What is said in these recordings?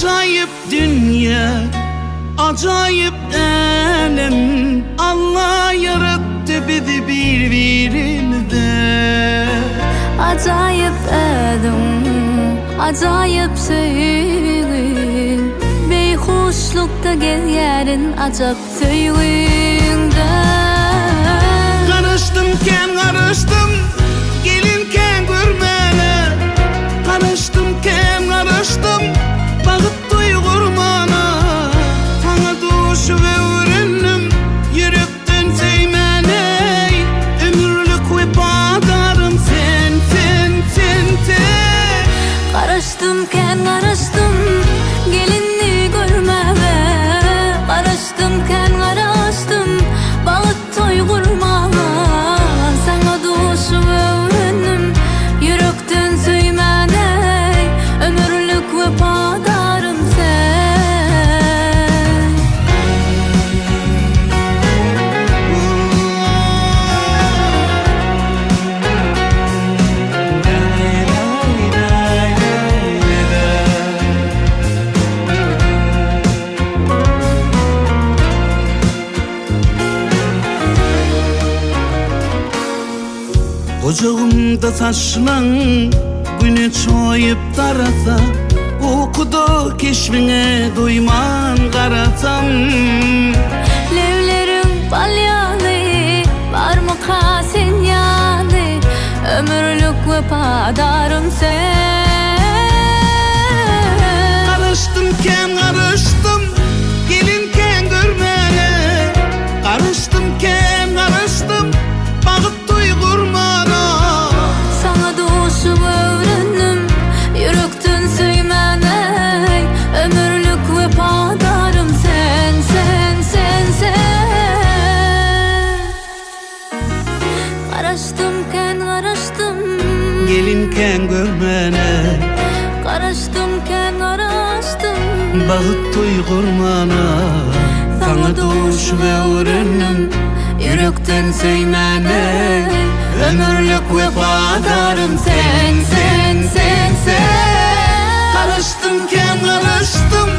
Acayip dünya, acayip alem, Allah yarattı bizi birbirimize. Acayip adam, acayip sevgin, beyhuşlukta gelyerin acap sevginde. Karıştım ken karıştım, gelinken görmene. Karıştım ken karıştım, bağıt duygurmana. Sana duşu ve öğrendim, yürekten sevmene. Ömürlük ve bağdarım sen, sen, sen, sen. Karıştım ken karıştım, gelinni görmeme. Karıştım ken karıştım, bağıt duygurmana. Sana duşu ve öğrendim, yürekten sevmene. Ömürlük ve bağdarım sen. Ocağımda taşlan güne çoyup tarasa, okudu keşfine duyman karatam. Levlerim balyalı, parmak sen yalı. Ömürlük ve padarım sen. Karıştım ken karıştım, gelinken görmene. Karıştım ken karıştım, bağıt duygurmana. Sana duşu öğrendim, yürekten sevmene. Ömürlük ve padarım sen, sen, sen, sen. Karıştım ken karıştım, Gelinken görmene. karıştım ken karıştım. Bağıt duygurmana. Sana duş ve öğrendim, yürekten sevmene. Ömürlük ve bağdarım sen, sen, sen, sen. Karıştım ken karıştım,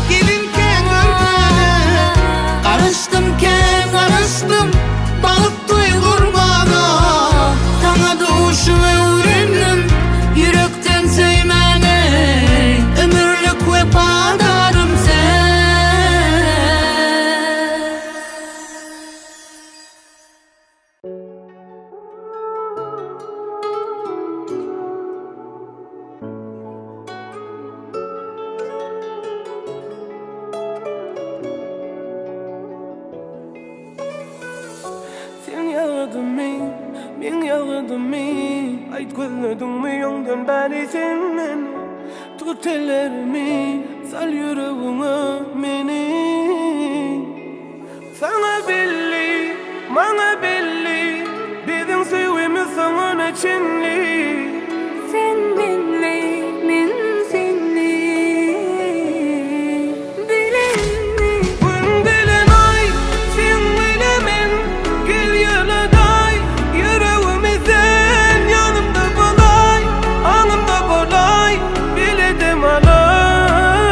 gelinken görmene. Karıştım ken karıştım, bağıt duygurmana. Sana duş ve öğrendim, yürekten sevmene. Ömürlük ve bağdarım sen. Sen yağdın men yağdım mi? Ayt gözledin mi yongdan bari sen meni? Tut ellerimi, sal yüreğime meni. Sana belli, bana belli, bizim sevgimiz sana içinli. Sen benli, men senli. Bilenli. Bugün gelen ay, sen bilemen, gel yanaday. Yüreğimizden yanımda bolay, anımda bolay, biledim alay.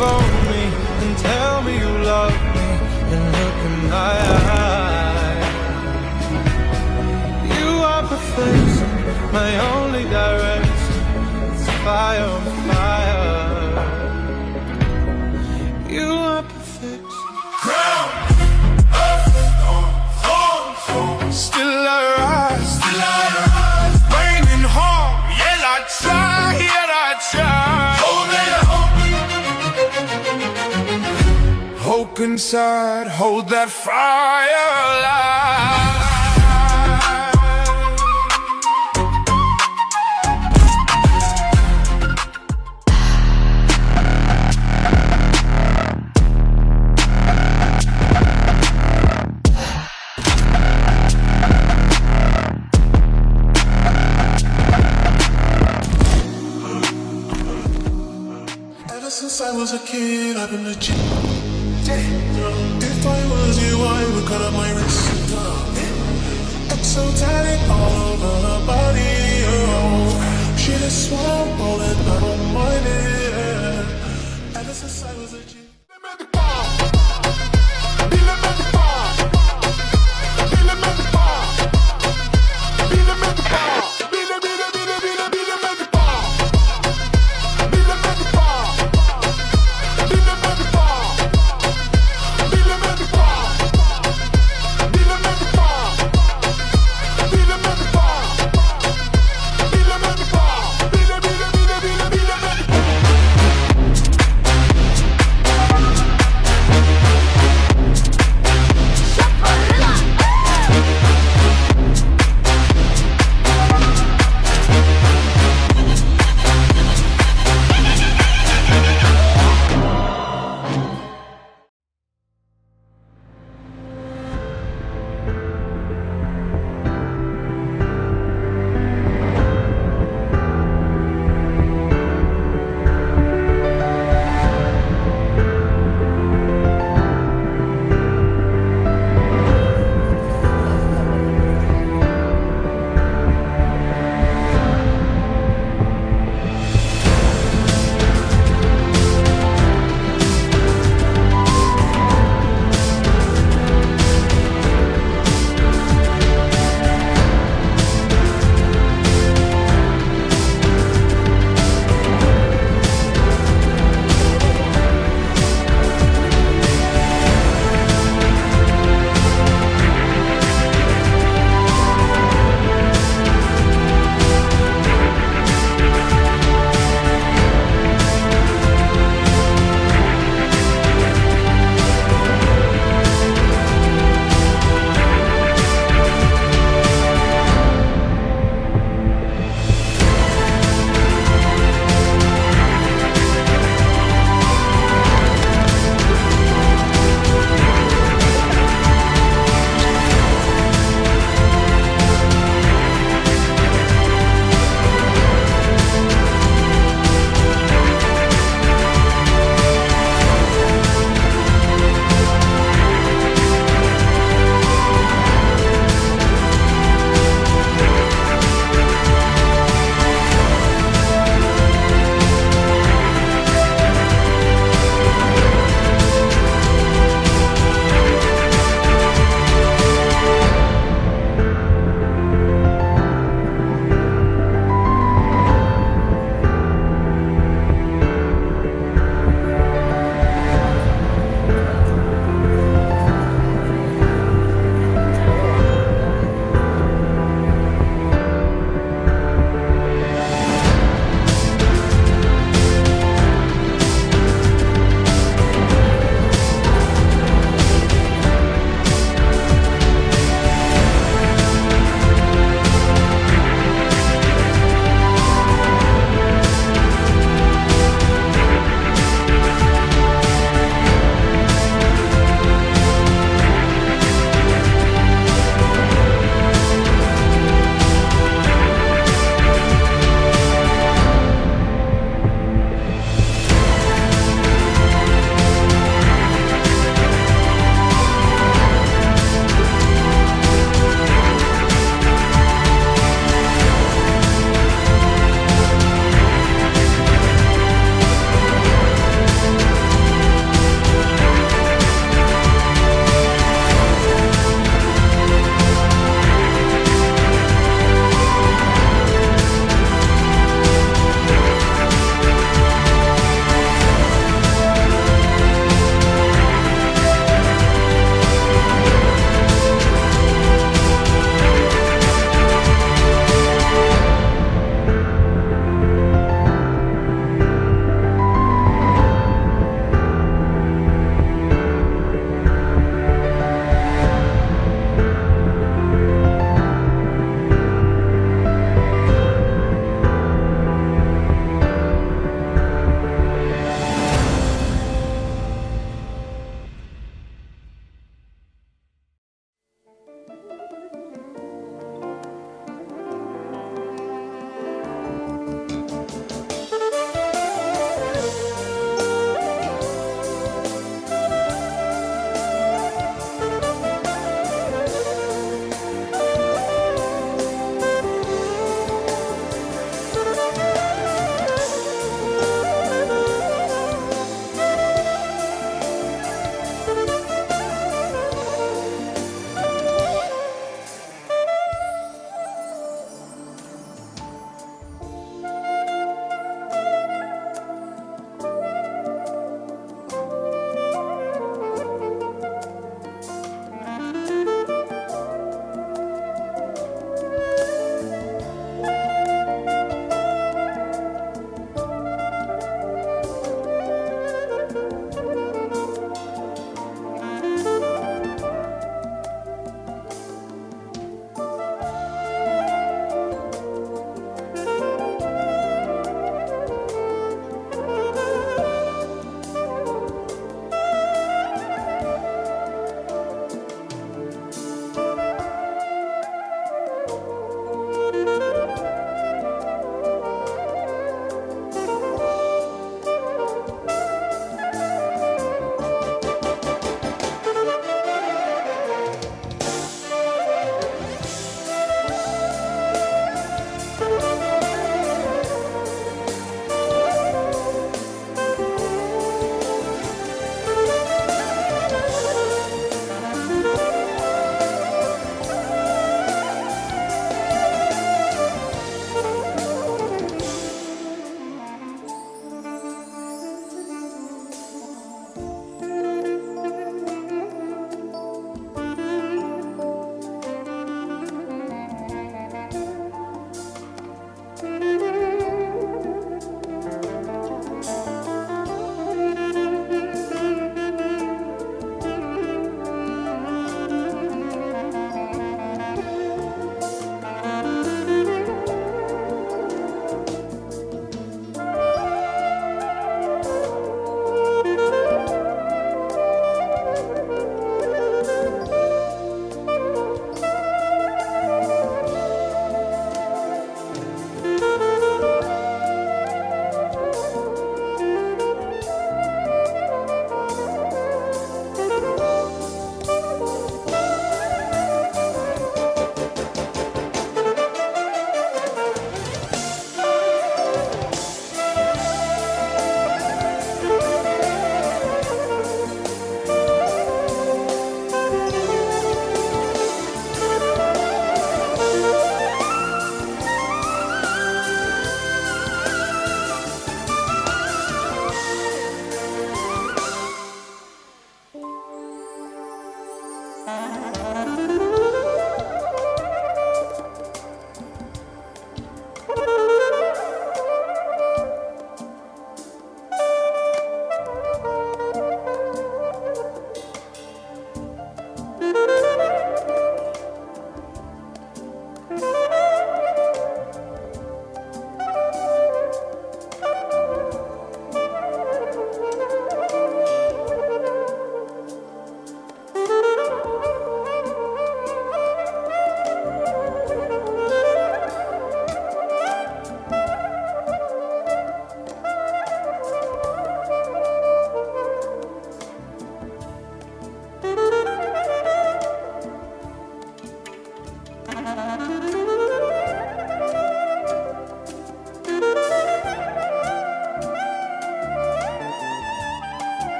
love on me and tell me you love me and look in my eyes. You are perfection, my only direction. It's fire on fire. You are perfection. Ground, earth, storm, still I rise, raining hard. Yet I try, hope inside, hold that fire alive. Ever since I was a kid, I've been legit. If I was you, I would cut up my wrist. Exotic all over her body. Oh, she just swallowed it, I don't mind it. Ever since I was a kid.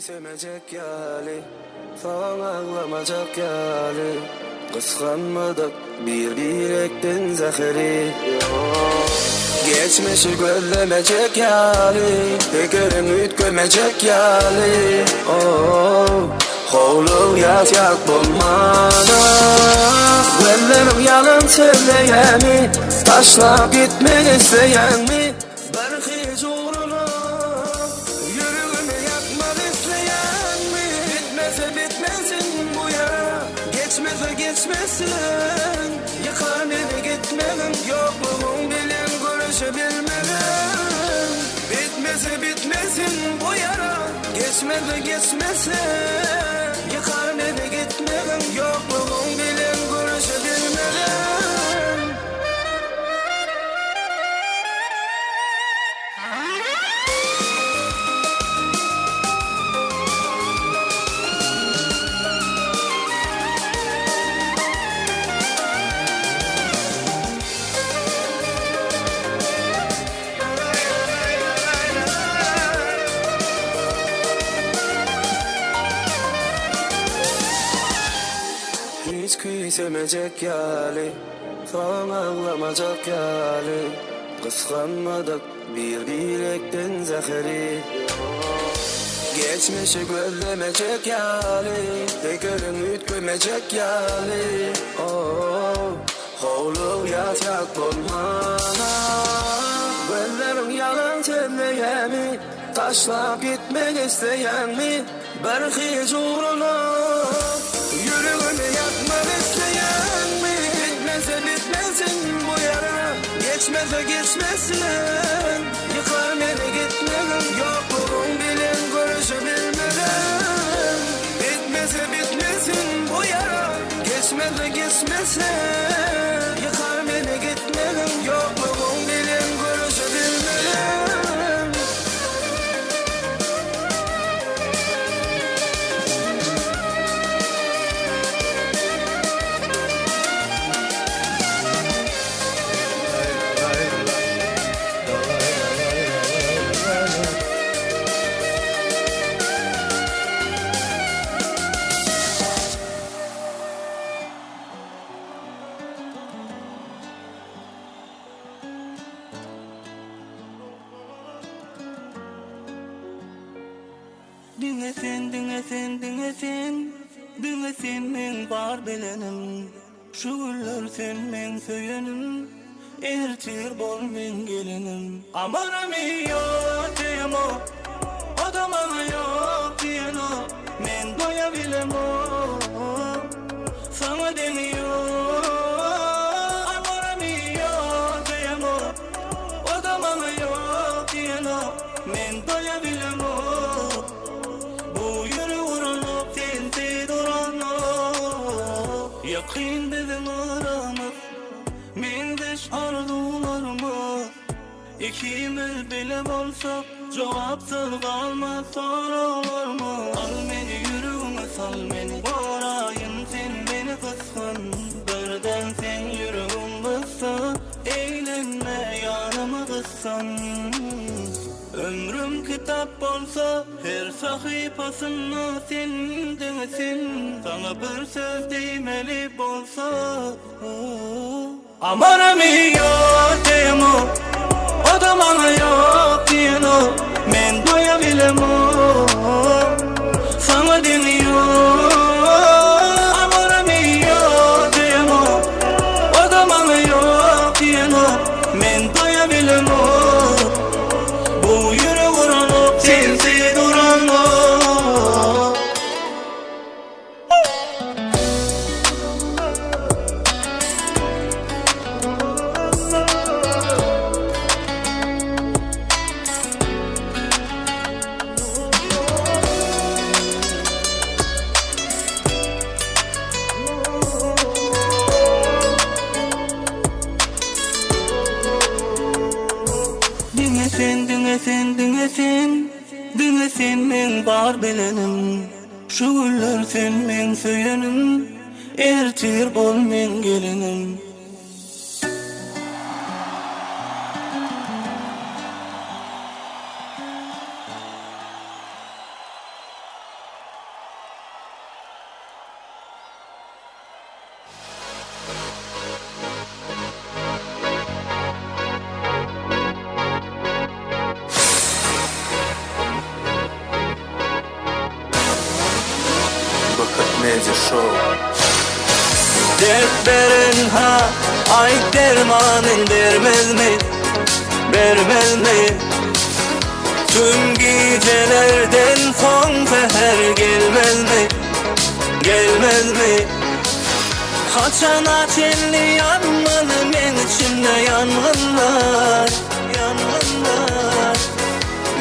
sevmeyecek yali, sana ağlamacak yali. Kıskanmadık bir bilekten zehri. Geçmişi gözlemeyecek yali, tekerin ümit görmeyecek yali. Hovlu yatak bulmadı. Gözlerim yalan söyleyen mi? Taşla gitmek isteyen mi? Belki zoruna yüreğimi yakmak isteyen mi? Bitmese bitmesin bu yara, geçmese geçmesin. Yıkar beni gitmem, yokluğum bilin görüşebilmem. Bitmese bitmesin bu yara, geçmese geçmesin. Yıkar beni gitmem, yokluğum bilin görüşebilmem. Hiç küsemeyecek yali, sana ağlamacak yali. Kıskanmadık bir bilekten zehri. Geçmişi gözlemeyecek yali, tekerin ümit görmeyecek yali. Hovlu yatak bulmana. Gözlerim yalan söyleyen mi? Taşla gitmek isteyen mi? Belki zoruna yüreğimi yakmak isteyen mi? Bitmese bitmesin bu yara, geçmese geçmesin. Yıkar beni gitmem, yokluğum bilin görüşebilmem. Bitmese bitmesin bu yara, geçmese geçmesin. Yıkar beni gitmem, yokluğum bilin görüşebilmem. Dinlesin, dinlesin, dinlesin, dinlesin men bar bilenim. Şu güller sen men söylenim, ertir bol men gelinim. Amanam yok diyemo, adamana yok diyeno, men doyabilem o, sana deniyor. Amanam yok diyemo, adamana yok diyeno, men doyabilem o. Yakin bizim aramız, mendeş arzularımız. İkimiz bile olsak, cevapsız kalmaz sorularımız. Al beni yüreğime sal beni, varayım sen beni kıskan. Birden sen yüreğim bassa, eğlenme yanıma kıssan. Ömrüm kitap olsa, her sahifasını sen dinlesin. Sana bir söz değmeli olsa, amanam yok diyemo, adamana yok diyeno, men doyabilem o, sana deniyor. Amanam yok diyemo, adamana yok diyeno, men doyabilem o. Bu yürü vuranıp sensiz duranıp. Dinlesin, dinlesin, dinlesin, dinlesin men bar bilenim. Şu güller sen men söylenim, ertir bol men gelinim. Bakıp Media Show. Dert veren ha, ay dermanın vermez mi? Vermez mi? Tüm gecelerden son seher gelmez mi? Gelmez mi? Kaçan ateşli yanmalı men içimde yangınlar, yangınlar.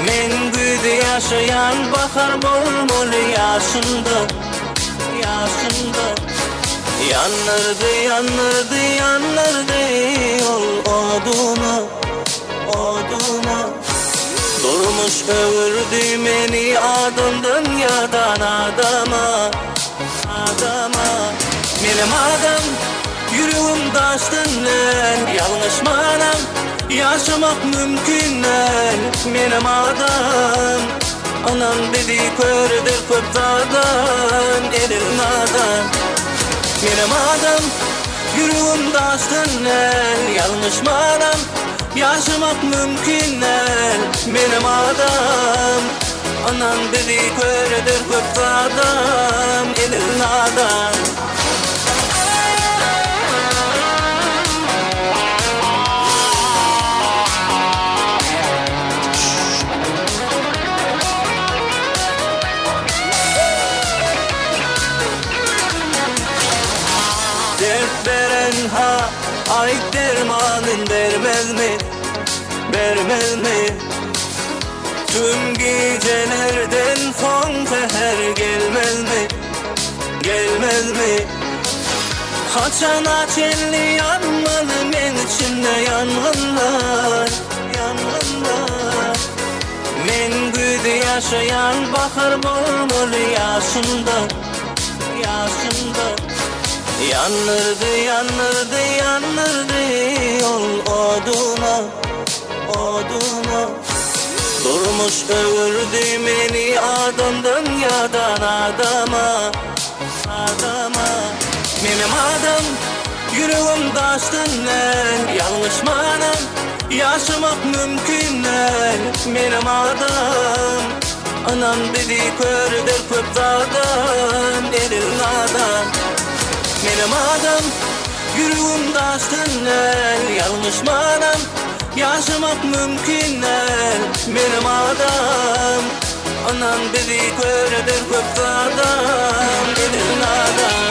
Men güydü yaşayan bakar bol bol yaşımda, yaşımda. Yanırdı, yanırdı, yanırdı yol oduna, oduna. Durmuş öldü beni adım dünyadan adama, adama. Benim adım yüreğim taştın lan, yanlış manam yaşamak mümkün lan. Benim adam anam dedi kördür köptadan edil nadan. Benim adım yüreğim taştın lan, yanlış manam yaşamak mümkün lan. Benim adam anam dedi kördür köptadan edil nadan. Dert veren ha, ay dermanın vermez mi? Vermez mi? Tüm gecelerden son seher gelmez mi? Gelmez mi? Kaçan ateşli yanmalı men içimde yangınlar, yangınlar. Men güydü yaşayan bakar bol bol yaşımda, yaşımda. Yanırdı, yanırdı, yanırdı yol oduna, oduna. Durmuş öldü beni adım dünyadan adama, adama. Benim adım yüreğim taştın lan, yanlış manam yaşamak mümkün lan. Benim adam anam dedi kördür köptadan edil nadan. Benim adım yüreğim taştın lan, yanlış manam yaşamak mümkün lan. Benim adam anam dedi kördür köptadan edil nadan.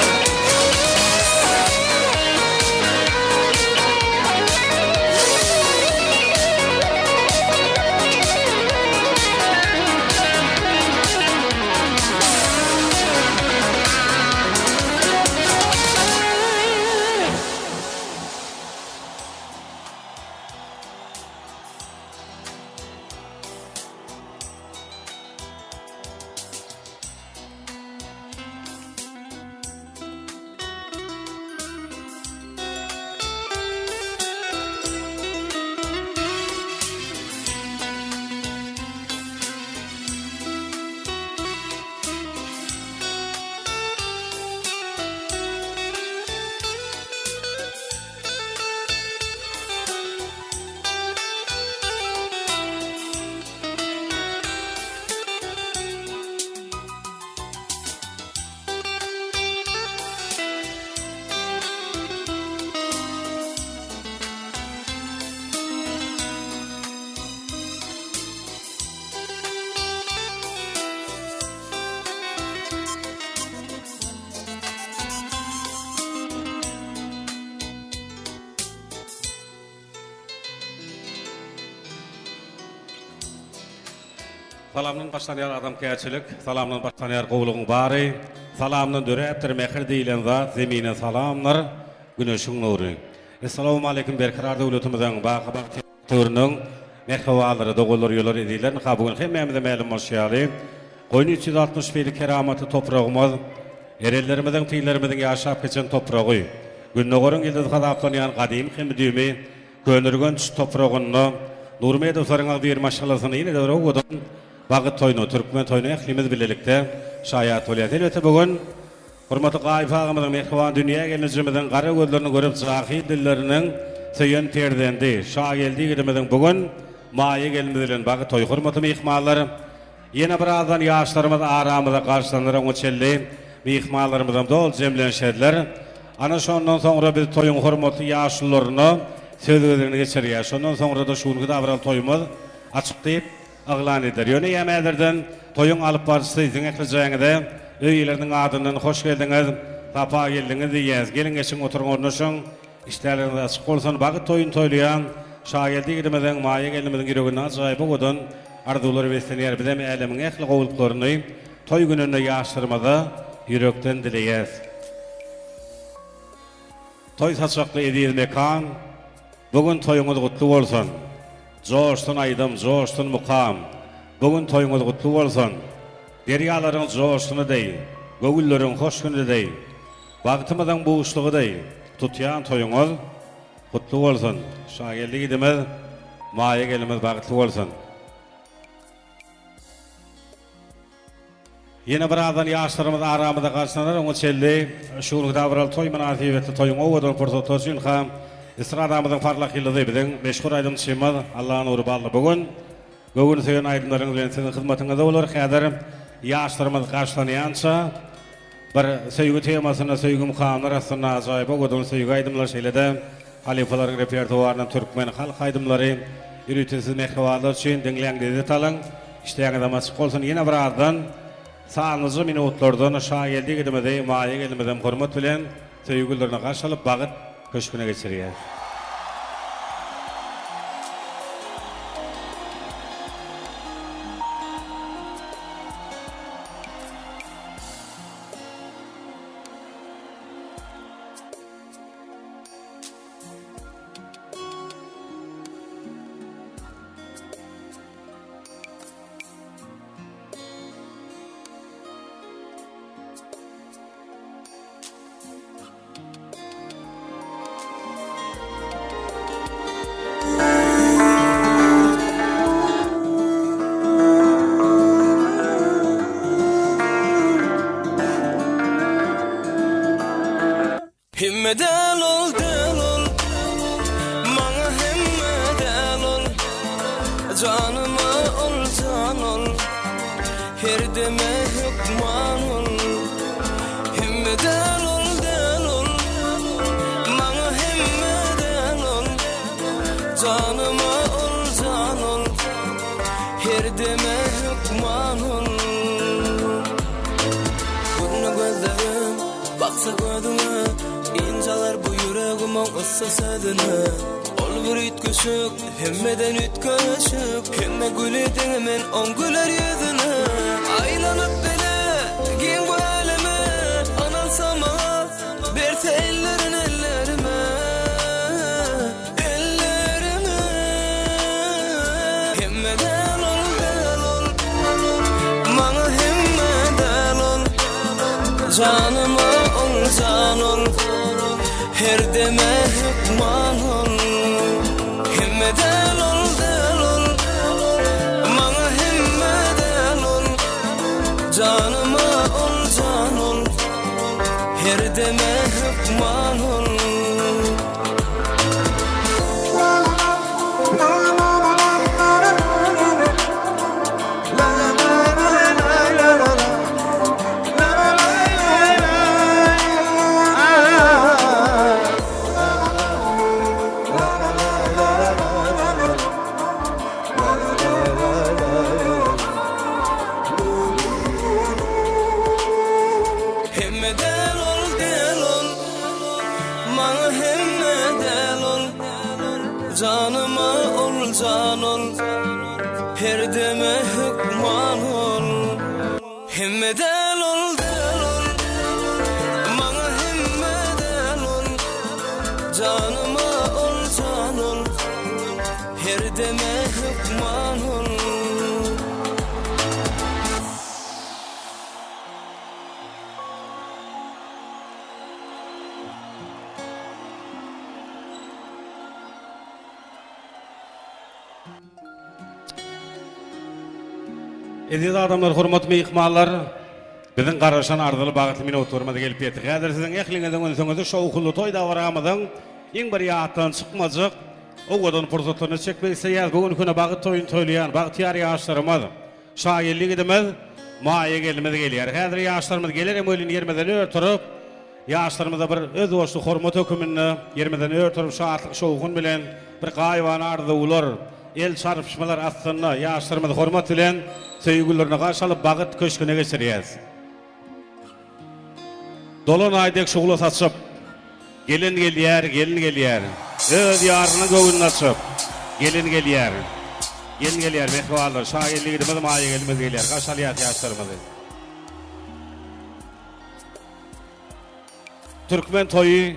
Salamdan başlanýar adamkäçilik, salamdan başlanýar gowlugyň bary, salamdan döräpdir mehir diýilen zat, zemine salamlar, güneşiň nury. Assalamu alaykum berkar döwletimizden baýa türüniň merhawalary, dogullar ýolar edilen, kabul hemmemize ma'lum bolýary. Goýun 361 keramaty topragymyz, erellerimizden, tüýlerimizden ýaşap geçen topragy. Günnögörüň ýyldız gadaplanýan gadim hemdümi, könürgön topragyny Nurmeda soraňa bir maşallasyny ýene de ogudan Bagyt toyunu, Türkmen toyunu ählimiz bilelikde şaýat bolýar. Elbetde bugün Hurmatly Gaýp agymyň mehriban dünýä gelinjimizden gara gözlerini görüp zahy dilleriniň söýen perdendi. Şa geldi gidemeden bugün maýa gelmedilen bagy toý hurmatly mehmanlar. Ýene birazdan ýaşlarymyz aramyda garşylanlar oňa çelli mehmanlarymyzdan dol jemlenşediler. Ana şondan soňra biz toýuň hurmatly ýaşlaryny sözlerini geçirýär. Şondan soňra da şunu da abral toýumyz açykdyp aglan eder. Ýöne ýemälerden toýuň alyp barjysy iziň eklejeňizde öýleriniň adynyň hoş geldiňiz, tapa geldiňiz diýýäs. Gelin geçiň oturuň ornaşyň. İşleriniz açyk bolsun, bagy toýun toýlaýan şaýerdi gidemeden maýa gelmeden giregini ajaýyp godan arzulary beslenýär. Bizim älemiň ähli gowulklaryny toý gününde ýaşdyrmada ýürekden dileýäs. Toý saçakly edýär mekan. Bugün toýuňyz gutly bolsun. Joşdun aýdym, joşdun mukam. Bugün toýuňyz gutly bolsun. Derýalaryň joşduny deý, göwülleriň hoş güni deý. Wagtymyzyň buğuşlugy deý. Tutýan toýuňyz gutly bolsun. Şaýerli gidemez, maýa gelmez bagtly bolsun. Ýene birazdan ýaşlarymyz aramyda garşylanlar, oňa çeldi. Şunu da biral toý münasibetli toýuň owadan pursat üçin ham Esradamyzyň parlakylygy bilen meşhur aýdym şemal Allahyň nury bagly bugün. Bugün söýen aýdymlaryň bilen siziň hyzmatyňyzda bolar. Häzir ýaşlarymyz garşylanýança bir söýgü temasyna söýgü mukamlar aslında ajaýyp godan söýgü aýdymlar şeýlede halifalaryň repertuarynyň türkmen halk aýdymlary ýürütesiz mehribanlar üçin diňleňizde talan işleýäňiz amaçyk bolsun. Ýene birazdan sanyjy minutlardan şaýerdi gidemede maýa gelmeden hormat bilen söýgülerini garşylyp bagyt köşküne geçirýär. Himme delol delol, maňa himme delol, janyma ol janol, her deme hukman ol. Himme delol delol, maňa himme delol, janyma ol janol, her deme hukman ol. Bunu gözlerim, baksa gözüme, İncalar bu yüreğime ıssa sadını. Ol bir ütköşük, hemmeden ütköşük. Hemme gül edinimin on güler yüzünü. Aylanıp beni, giyin bu elime. Anan sama, berse ellerin ellerime. Ellerime. Hemmeden ol delol, maňa hemmeden ol. Janıma ol janol, her deme hukman ol. Himme delol delol, maňa himme delol, janyma ol janol, her deme hukman ol. Janyma ol janol, her deme hukman ol. Himme delol delol, maňa himme delol, janyma ol janol, her deme hukman ol. Aziz adamlar, hurmatly mehmanlar, Bizin garaşan ardılı bagıtlı minutlarımıza gelip yetdik. Häzir sizin ehliňizden öňsüňizde şowkulu toýda baramydan iň bir ýatdan çykmajak. O godon pursatlaryny çekmese ýaz bugün güne bagyt toýun toýlaýan bagtyar ýaşlarymyz. Şaýerlik edemez, maýa gelmez gelýär. Häzir ýaşlarymyz geler hem ölün ýermeden öýtürip, ýaşlarymyza bir öz boşly hormat hökümini ýermeden öýtürip şaatlyk şowgun bilen bir gaýwan ardy ular. El çarpışmalar aslında ýaşlarymyzy hormat bilen söýgülerini garşalyp bagyt köşküne geçirýäs. Dolan aydek şoğula saçıp, gelin gelýär. Öz ýaryny göwünü açyp, gelin gelýär. Mehwalar, şaýerlik edemez, maýa gelmez gelýär. Gaşalýat ýaşlarymyzy. Türkmen toyu,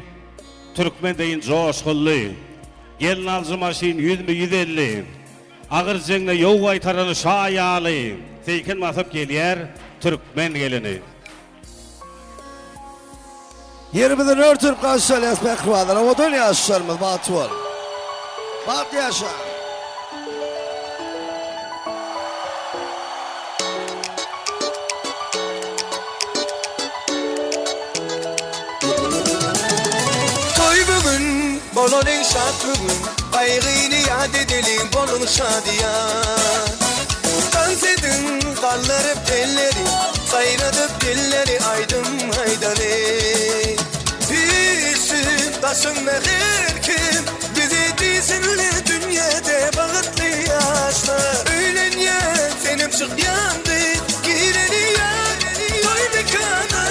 Türkmen deyin joşgully. Gelin alzy maşin 100-150. Agyr jeňle ýow aýtarany şaýaly. Seyken masyp gelýär, Türkmen gelini. Yerimizden örtürüp karşılayız Mehwalar. Ama dön yaşlarımız Batwal. Bat yaşa. Toy bugün, bolon şat bugün. Aýgyny ýad edelim, bolun şadiýan. Dans edin, gallarıp telleri, sayradıp dilleri aydın haydari. Düşün, taşın her kim, bizi dizinli dünyada bağıtlı yaşlar. Öğlen ya, senim çık yandı, gireni ya, toy mekana.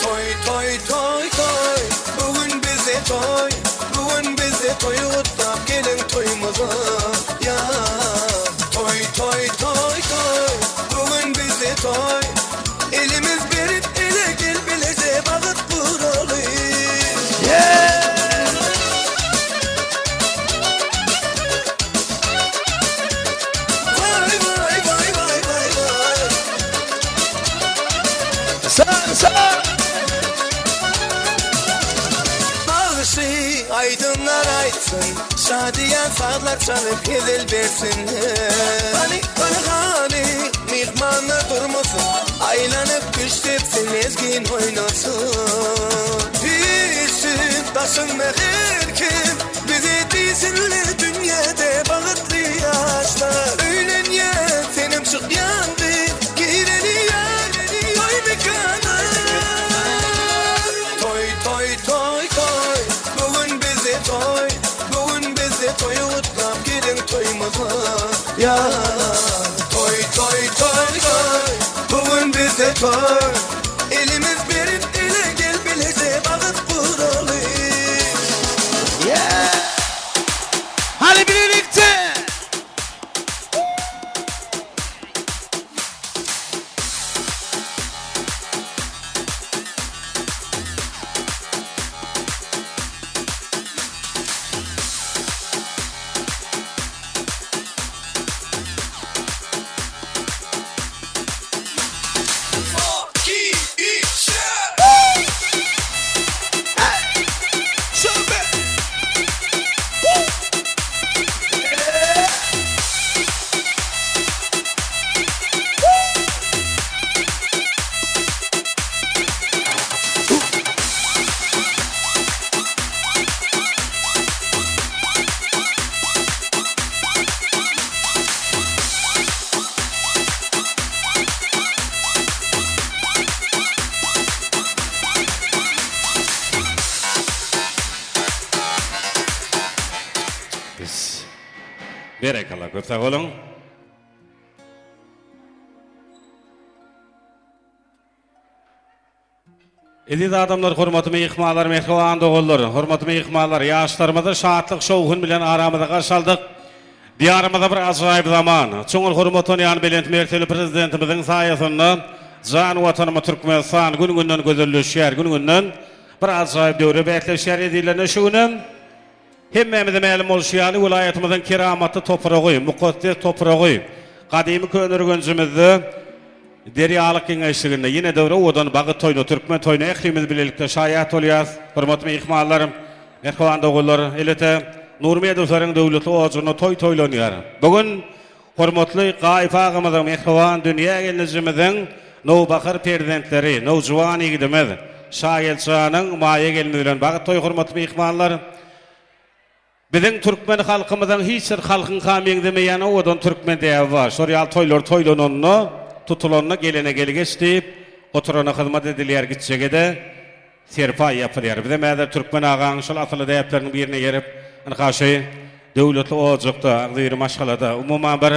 Toy, toy, toy, toy, bugün bize toy, bugün bize toy utlap gelin toyumuza. Ya, toy, toy, toy, toy, bugün bize toy, elimiz berip ele gel bilece bağıt buralı. Vay vay vay vay vay vay. Sar. Bağışı aydınlar aysın, şadiyan sağlar çalıp hedel versinler. Hani mihmanlar durmasın, aylanıp güç tepsin ezgin oynasın. Düşün taşın her kim, bizi dizinli dünyada bağıtlı yaşlar. Öğlen ya, senim çık yandı, gireni ya, toy mekana. Toy, toy, toy, toy, bugün bize toy, bugün bize toy utlap gelin toyumuza. Ya, toy, toy, toy, toy, bugün bize toy, elimiz berip ele gel bilece bağıt buralı. Hadi birlikte. Berekallah, köp sag bolun. Ediz adamlar, hormaty mehmanlar, mehriban dogullar, hormaty mehmanlar, ýaşlarymyzy şatlyk şowgun bilen aramyza garşaldyk. Diyarımyza bir ajaýyp zaman. Çoňul hormat ýan belent merteli prezidentimiziň saýasynda jan watanymyz Türkmenistan gün-günden gözelleşýär, gün-günden bir ajaýyp döwre bekleşýär edilen şuňam. Hemmemize ma'lum bolşýany vilayatymyzyň keramatly topragy, mukaddes topragy, gadymy könürgünjimizi Deryalyk Keňeşliginde ýene döwre odan bagyt toýny, Türkmen toýny ählimiz bilelikde şaýat bolýar. Hormatly mehmanlarym, mehman dogullar, elete Nurmedowlaryň döwleti ojuny toy toýlanýar. Bugün Hormatly Gaýp agymyzyň mehriban dünýä gelinjimizin nowbakar prezidentleri, nowjuwan ýigitimiz Şaýelçanyň maýa gelmegi bilen bagyt toý hormatly mehmanlar. Biziň türkmen halkymyzyň hiç bir halkyň kamyň demeýän odan türkmen diýip bar. Şoryal toýlar toýlananny, tutulanny gelene gelgeçdip, oturana hyzmat edilýär gitjegede serpa ýapylýar. Bize mäde türkmen agaň şol atly däplerini birine yerip, ankaşy döwletli ojukda, agdyry maşgalada umuman bir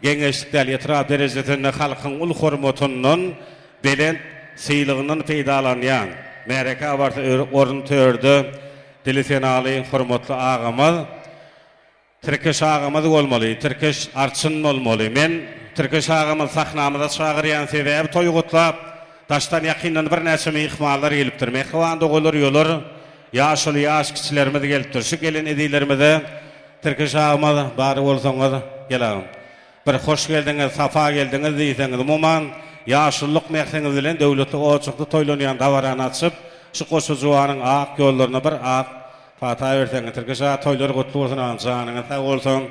geňeşlikde ýetirap derejesinde halkyň ul hormatynyň belen syýlygynyň peýdalanýan mereka barty orun tördü. Dilisenaly hormatly agamy Türkeş agamy bolmaly, Türkeş arçyn bolmaly. Men Türkeş agamy sahnamyza çagyrýan sebäp toý gutlap taşdan ýakyndan bir näçe mehmanlar gelipdir. Mehman dogular ýolar, ýaşly ýaş kiçilerimiz gelipdir. Şu gelen edilerimize Türkeş agamy bary bolsaňyz geleň. Bir hoş geldiňiz, safa geldiňiz diýseňiz, umuman ýaşlyk mehseniz bilen döwletli ojukda toýlanýan dawaran açyp şu goşujuwanyň ak ýollaryna bir ak fata berseňiz, Türkeş toýlary gutly bolsun, janyňyz sag bolsun,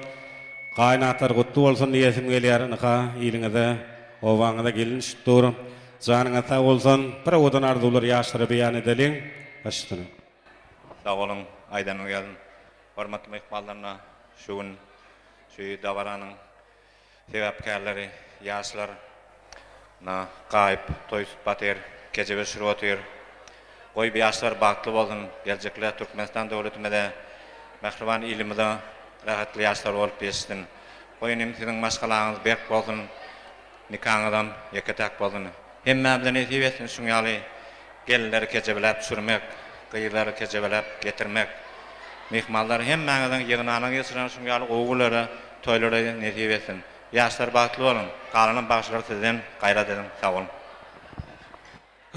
gaýnatar gutly bolsun diýesim gelýär. Naka ýylyňyza, owaňyza gelin şutur, janyňyz sag bolsun. Bir odan arzular ýaşlary beýan edeliň. Başladyň. Sağ olun, Aýdanyň gelin. Hormatly mehmanlaryna şu gün şu dawaranyň sebäpkärleri, ýaşlar na gaýp toý suhbater, gece şurwatyr. Goý bir ýaşlar bagtly bolsun, geljekler Türkmenistan döwletimizde mehriban ilimde rahatly ýaşlar bolup ýeşdin. Goýunym siziň maşgalaňyz berk bolsun, nikaňyzdan ýeketek bolsun. Hemme bilen esip etsin şuň ýaly gelinleri kejebelep sürmek, gyýlary kejebelep getirmek. Mehmanlar hemmäňiziň ýygnanyň ýeşiren şuň ýaly gowulary, toýlary nesip etsin. Ýaşlar bagtly bolun, galanym bagşlar sizden gaýrat edin. Sag olun.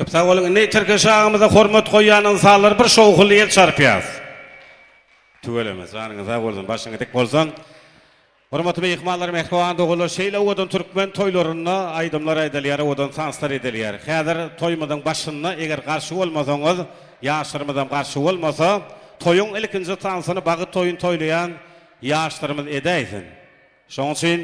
Sag bolun. Ne Türkeş agymyza hormat goýanyň salary bir şowhul ýer çarpýar. Tügelemiz, janyňyz sag bolsun, başyňyz tek bolsun. Hormatly mehmanlar, mehriban dogular, şeýle odan türkmen toýlaryna aýdymlar edilýär, odan sanslar edilýär. Häzir toýmadan başyna eger garşy bolmasaňyz, ýaşlarymyzdan garşy bolmasa, toýuň ilkinji tansyny bagyt toýun toýlayan ýaşlarymyz edäýsin. Şoň üçin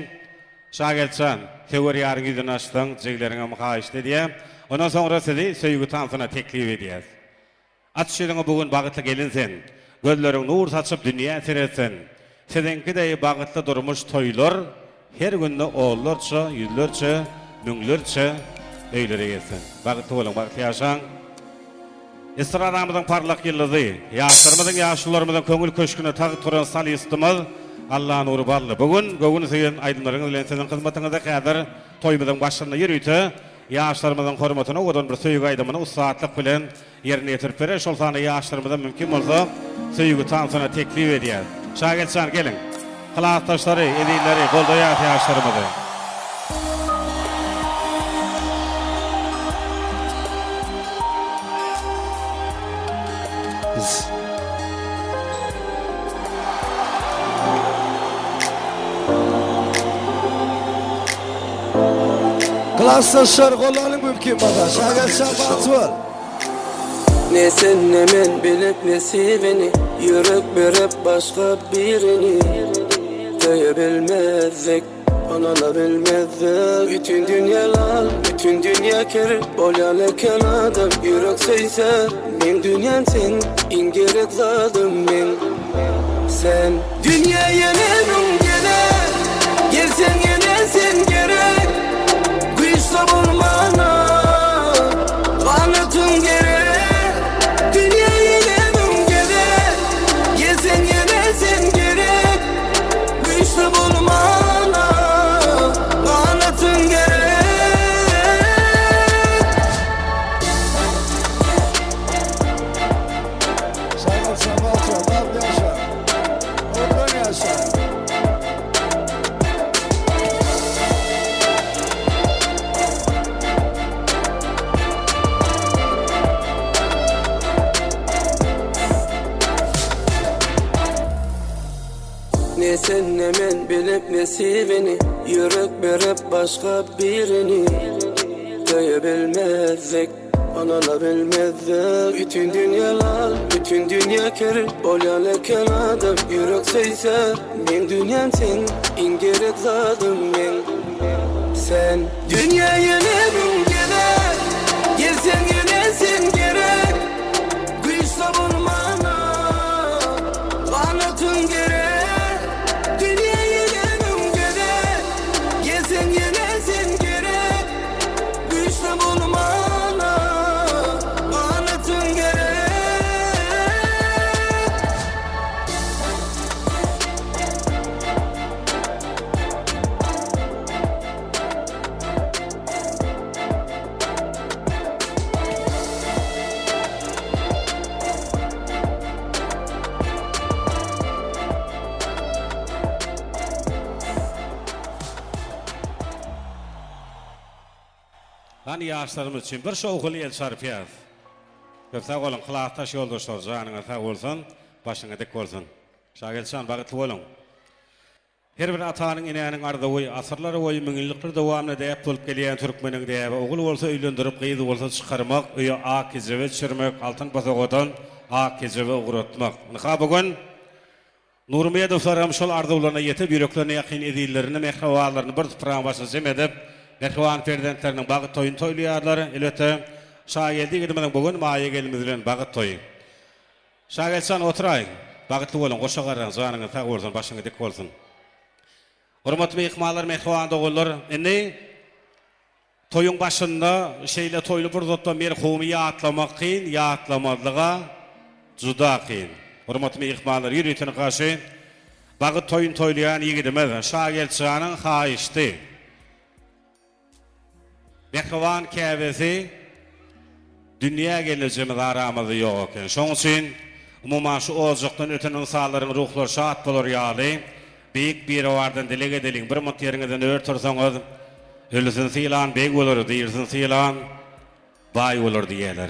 Şaýelçan, teoriýaryň ýüzüni açdyň, jeglerine muhaýyş diýip, ondan soňra sizi söýgü tansyna teklip edýär. Atşyryňy bugün bagytly gelinsen, gözleriň nur saçyp dünýä seretsen, sizinkidei bagytly durmuş toýlar her günde oğullarça, yüzlerçe, müňlerçe öýlere gelsin. Bagytly bolan, bagytly ýaşaň. Esraramyzyň parlak ýyldyzy, ýaşlarymyzyň, ýaşlylarymyzyň köňül köşküne tagy turan salistymyz Allah nuru barly. Bugün göwüni seýen aýdymlaryňyz bilen siziň hyzmatyňyzda häzir toýmyzyň başyna ýürüýte, ýaşlarymyzyň hormatyna odan bir söýgü aýdymyny usatlyk bilen ýerine ýetirip berer. Şol sany ýaşlarymyza mümkin bolsa söýgü tansyna teklip edýär. Şaýelçan gelin. Hylatdaşlary, edileri, goldaýat ýaşlarymyzy. Klasdaşlar gollaryň mümkin bolsa, Şaýelçan Batwal. Ne sen ne men bilip nesibini, yürek berip başka birini. Töyebilmezdik, ananabilmezdik. Bütün dünyalar, bütün dünya kerir, bolyalyken adam yürek söýse, men dünýän sen, iň gerek zatym men. Sen dünýäye menim gerek, gelsen ýene sen gerek. Güýçli bolmana, ganatyň gerek. Dünýäye menim gerek, gelsen ýene sen gerek. Güýçli bolmana, ganatyň gerek. Şaýelçan Batwal, bagtly ýaşa. Odan ýaşa. Ne sen ne men bilip nesibini, yürek berip başka birini. Töyebilmezdik, Anana bilmezdi bütün dünyalar, bütün dünya kerir Olyan eken adam yürek seyse Men dünyam sen, en gerek zadım men Sen dünyaya ne gün gerek Gelsen yine sen gerek Güçle bulmana Anlatın gerek Dünyaya ne gün gerek Gelsen yine sen gerek Güçle bulmana Anlatın gerek Hani yaşlarımız için bir şoğul el sarfiyaz. Köpsaq olun, qılaqtaş yoldaşlar, canına sağ olsun, başına dik olsun. Şagilsan, bağıtlı olun. Her bir atanın inənin ardı oy, asırları oy, müngillikler devamlı deyip bulup geliyen Türkmenin deyip, oğul olsa öylündürüp, qıydı olsa çıkarmak, öye ağ kezivi çürmek, altın basaqodan ağ kezivi uğratmak. Nika bugün, Nurmiyedov saram şol ardı olana yetip, yüreklerine yakin edillerini, mehrevalarını bir tıpırağın başına zem edip, Merhavan Ferdentlerinin bağıt toyun toyluyarları, elbette şagildi gidiminin bugün maya gelmedilen bağıt toyu. Şagilsan oturayın, bağıtlı olun, koşa qarran, zanını sağ olsun, başını dik olsun. Hurmatly mehmanlar, merhaban oğullar, indi toyun başında şeyle toylu bir zotda merhumi yatlamak qiyin, yatlamadlığa juda qiyin. Hurmatly mehmanlar, yürüytini qarşı bağıt toyun toylayan yigidimiz, şagilsanın haişti. Mehvan käbesi dünya geleceğimiz aramızda yok ekan. Şoň üçin umuman şu ozukdan öten insanlaryň ruhları şat bolar ýaly. Büyük bir wardan dilek edelim. Bir mut ýeriňizden örtürseňiz, ölüsün sylan beg bolar, diýirsin sylan bay bolar diýerler.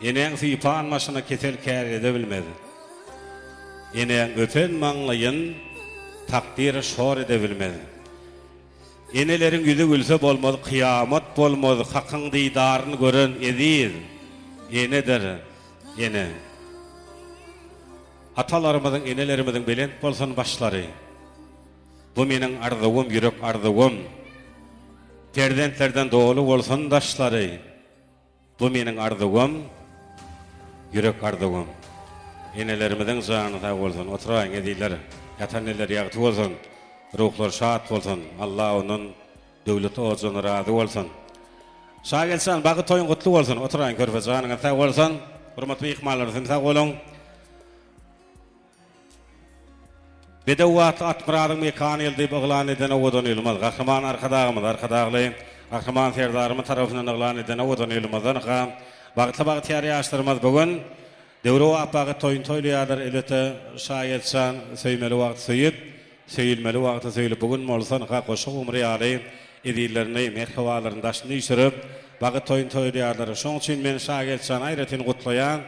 Eneň sypan maşyna kesel kär edebilmedi. Eneň öpen maňlaýyn takdir şor edebilmedi. Enelerin yüzü gülse bolmadı, kıyamet bolmadı, hakkın didarını gören edir. Enedir, ene. Atalarımızın, enelerimizin bilen bolsan başları. Bu menin arzuğum, yürek arzuğum. Ferdentlerden doğulu bolsan daşları. Bu menin arzuğum, yürek arzuğum. Enelerimizin canı sağ olsun, oturayın edirler. Yatan eller yağıtı olsun. Ruhlar şat olsun. Allah onun dövleti olsun, razı olsun. Şa gelsen, bağı toyun kutlu olsun. Oturayın körfe canına sağ olsun. Hurmatly mehmanlar, sağ olun. Bedewat atmararyň mekany elde baglan eden owadan ýylmaz. Gahryman arkadagymyz, arkadagly, gahryman serdarymyz tarapyndan baglan eden owadan ýylmaz. Bagtly ýary ýaşlarymyz bugün döwre apagy toyun toýlaýarlar. Elbette şaýetsan söýmeli wagt söýüp, söýülmeli wagty söýülip bugün bolsan goşup umry ýaly edillerini, merhewalaryny daşyny ýşürip, bagy toyun toýlaýarlar. Şoň üçin men şaýetsan aýratyn gutlaýan,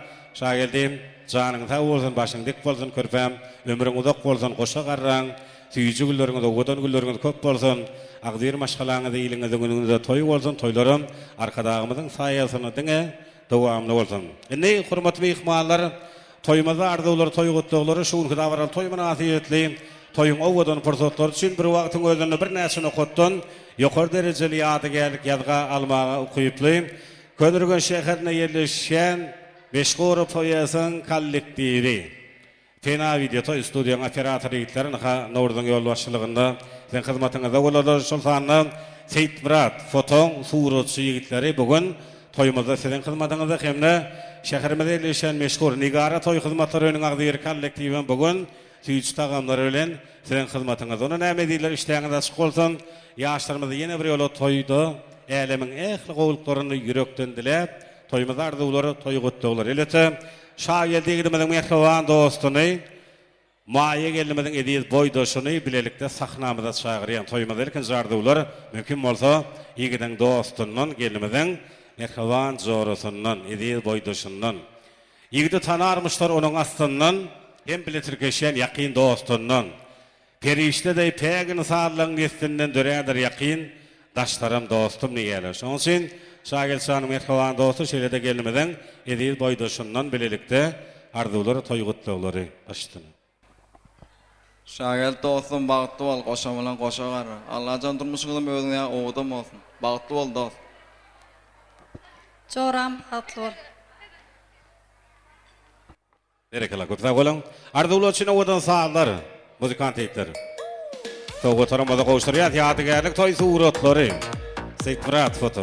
şaýeldim janyň sag bolsun, başyň dik bolsun, körpem, ömrüň uzak bolsun, goşa garran, süýüji gülleriňiz, owadan gülleriňiz köp bolsun, agdyr maşgalaňyzy ýylyňyzyň günüňizde toy bolsun, toylarym arkadagymyzyň saýasyny diňe dowamly bolsun. Indi hurmatly mehmanlar, toýmaza arzuwlar, toy gutluklary şu günde baral toy münasibetli, toyun owadan pursatlar üçin bir wagtyň özüne bir näsini okutdun, ýokary derejeli ýadygerlik ýazga almaga ukyply, Könürgen şäherine ýerleşen Beşgor Poyasan kollektivi. Fena video toy studiýaň operatory ýigitlerini Nurdyň ýol başçylygynda sen hyzmatyňyzda bolarlar. Şol sanyň Seyit Murat foton suratçy ýigitleri bugün toýumyzda sizin hyzmatyňyzda hemde şäherimizde ýerleşen meşhur Nigara toy hyzmatlarynyň agdyr kollektiwi bugün süýüç tagamlar bilen sizin hyzmatyňyzda. Onu näme diýler, işleňiz açyk bolsun. Ýaşlarymyz ýene bir ýola toýdy. Älemin ähli gowluklaryny yürekden dilep, toýmaza arzuwlary, toy gutluklary. Elbette şaýeldigimiziň mehreban dostuny, maýa gelmeden ediz boýdaşyny bilelikde sahnamyza çagyrýan toýmaza erkin arzuwlar mümkin bolsa ýigiden dostundan gelmeden mehreban jorasundan, ediz boýdaşyndan. Ýigidi tanarmyşlar onuň astyndan, hem biletirkeşen ýakyn dostundan. Perişte de pegini sağlayan nestinden döredir yakin, daşlarım, dostum niýeler. Şoň üçin şagirçanyň merhaban dostu şeýlede gelmeden edil boýdoşundan bilelikde arzuwlary, toýgutlary başladylar. Şagel dostum bagtly bol, goşa bilen goşa gar. Allah jan durmuşyňyzy özüňe owdum bolsun. Bagtly bol dost. Çoram hatlı. Berekela köp sag bolan. Arzuwlar üçin owadan sağlar, muzikant eýtler. Togo taramada goşdurýar, ýadygarlyk toý suratlary. Seytmurat foto.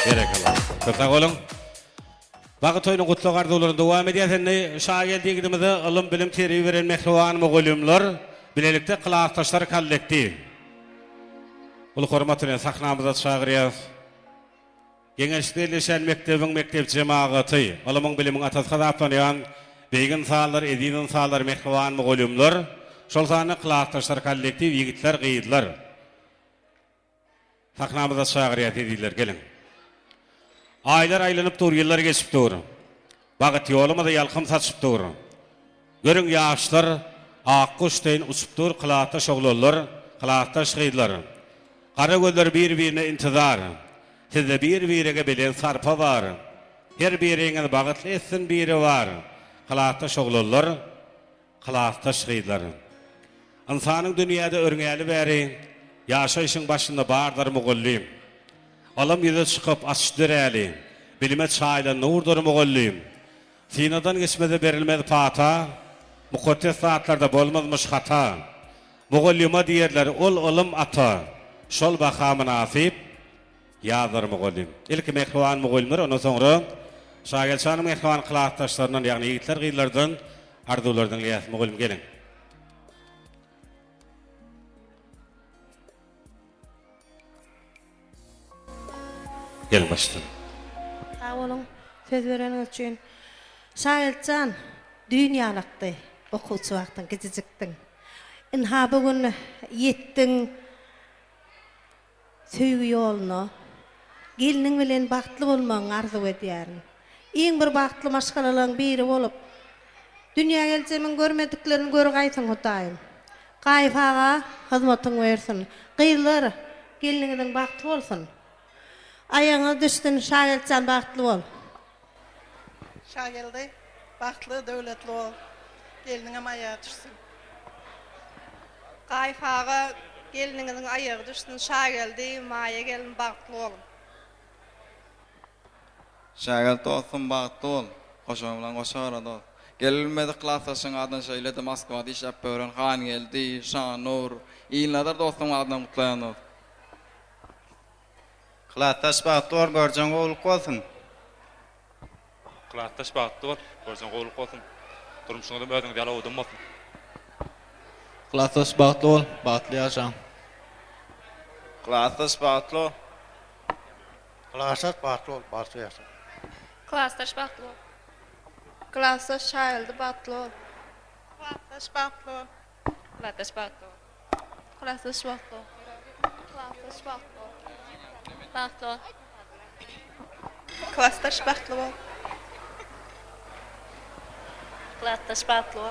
Berekela. Köp sag bolan. Wagt toýunyň gutlagy arzuwlaryny dowam edýärseňne şagirdligimizde ilim bilim terbiýe beren mehriban mugallimler bilelikde klassdaşlar kollektiv. Ul hormatyny sahnamyza çagyrýar. Geňeşlikleşen mektebiň mektep jemagaty, ilimiň bilimiň atas hazaplanýan beýgin salar, edin salar mehriban mugallimler, şol sany klassdaşlar kollektiv ýigitler, gyýdylar. Sahnamyza çagyrýar edilýär, gelin. Aylar aylanyp dur, ýyllar geçip dur. Bagat ýolumyza ýalkym saçyp dur. Görüň ýaşlar akkuşdaýyn uçup dur, kylata şoglanlar, kylata şygylar. Gara gözler bir-birine intizar. Sizde bir-birige bilen sarpa bar. Her biriňiz bagatly etsin biri var. Kylata şoglanlar, kylata şygylar. Insanyň dünýäde örňäli bäri ýaşaýyşyň başynda bardyr mugallim. Alam ýüze çykyp açdyräli. Bilime çaýla nurdur mugallim. Sinadan geçmede berilmedi pata. Mukaddes saatlarda bolmazmış hata. Mugallima diýerler ol ilim ata. Şol baha münasip ýazar mugallim. Ilki mehriban mugallimler ondan soňra şagirçanyň mehriban klassdaşlaryndan ýagny ýigitler, gyýlardan arzuwlardan ýas mugallim gelin. Gelin başlayalım. Sağ olun. Söz vereniz üçin. Şagirçan dünýalykdy. Okuwçy wagtyň gidijikdiň. Inha bugün ýetdiň söýgü ýoluna. Geliniň bilen bagtly bolmagyň arzu edýärin. Iň bir bagtly maşgalalaryň biri bolup dünýä geljemin görmediklerini gör gaýsyň Hudaýym. Gaýfaga hyzmatyň bersin. Gyýlar geliniňiň bagtly bolsun. Ayaňa düşdün şagirçan bagtly bol. Şagirdi, bagtly, döwletli bol. Geliniňem ayağa düşsün. Gaýfaga geliniňiň ayağa düşsün, şagirdi, maýa gelin bagtly bolun. Şagel dostum bagtly bol. Goşa bilen goşa gar dost. Gelmedi klassdaşyň adyny şeýledi Moskwada işläp beren Han geldi, Şanur, ýyladar dostum adyny gutlaýan dost. Klassdaş bagtly görjäň gowulyk bolsun. Klassdaş bagtly görjäň gowulyk bolsun. Durmuşyňda özüň ýala owdum bolsun. Klassdaş bagtly bol, bagtly ýaşa. Klassdaş bagtly. Klassdaş bagtly bol, bagtly ýaşa. Klassdaş bagtly. Klassdaş şaýyldy bagtly. Klassdaş bagtly. Klassdaş bagtly. Klassdaş bagtly. Klassdaş bagtly. Bagtly. Klassdaş bagtly bol. Klassdaş bagtly.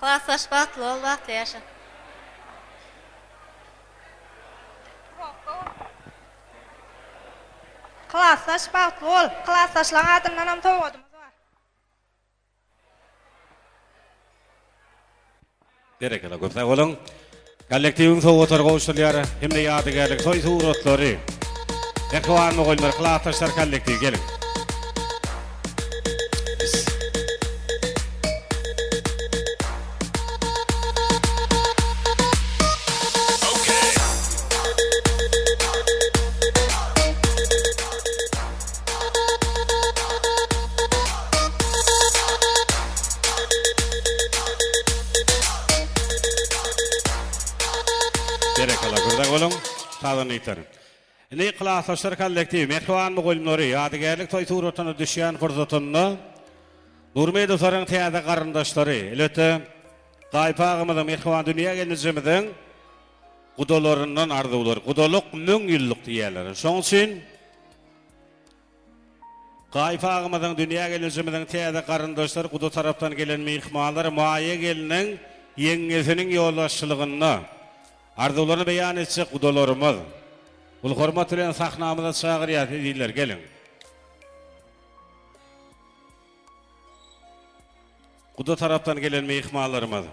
Klassdaş bagtly, bagtly ýaşa. Klassdaş bagtly bol. Klassdaşlaryň adyndan hem towadymyz bar. Berekela köp sag bolan. Kollektiwiň sowatar goşdurýar, hemde ýadygarlyk toý suratlary. Mehriban mugallimler, klassdaşlar kollektiw gelin. Berekela köp bolan. Tadan eýtler. Ine klassdaşlar kollektiw mehriban mugallimleri ýadygarlyk toý suratyny düşýän fursatyny Nurmedowaryň täze garyndaşlary, elbetde Gaýpagymyzyň mehriban dünýä gelinjimizin gudalarından arzuwlar. Gudalyk 1000 ýyllyk diýerler. Şoň üçin Gaýpagymyzyň dünýä gelinjimizin täze garyndaşlar guda tarapdan gelen mehmanlar maýa geliniň ýeňesiniň ýoldaşçylygyny arzuwlaryny beýan etjek gudalarymyz. Bul hormat bilen sahnamyza çagyrýar edýärler, gelin. Guda tarapdan gelen mehmanlarymyz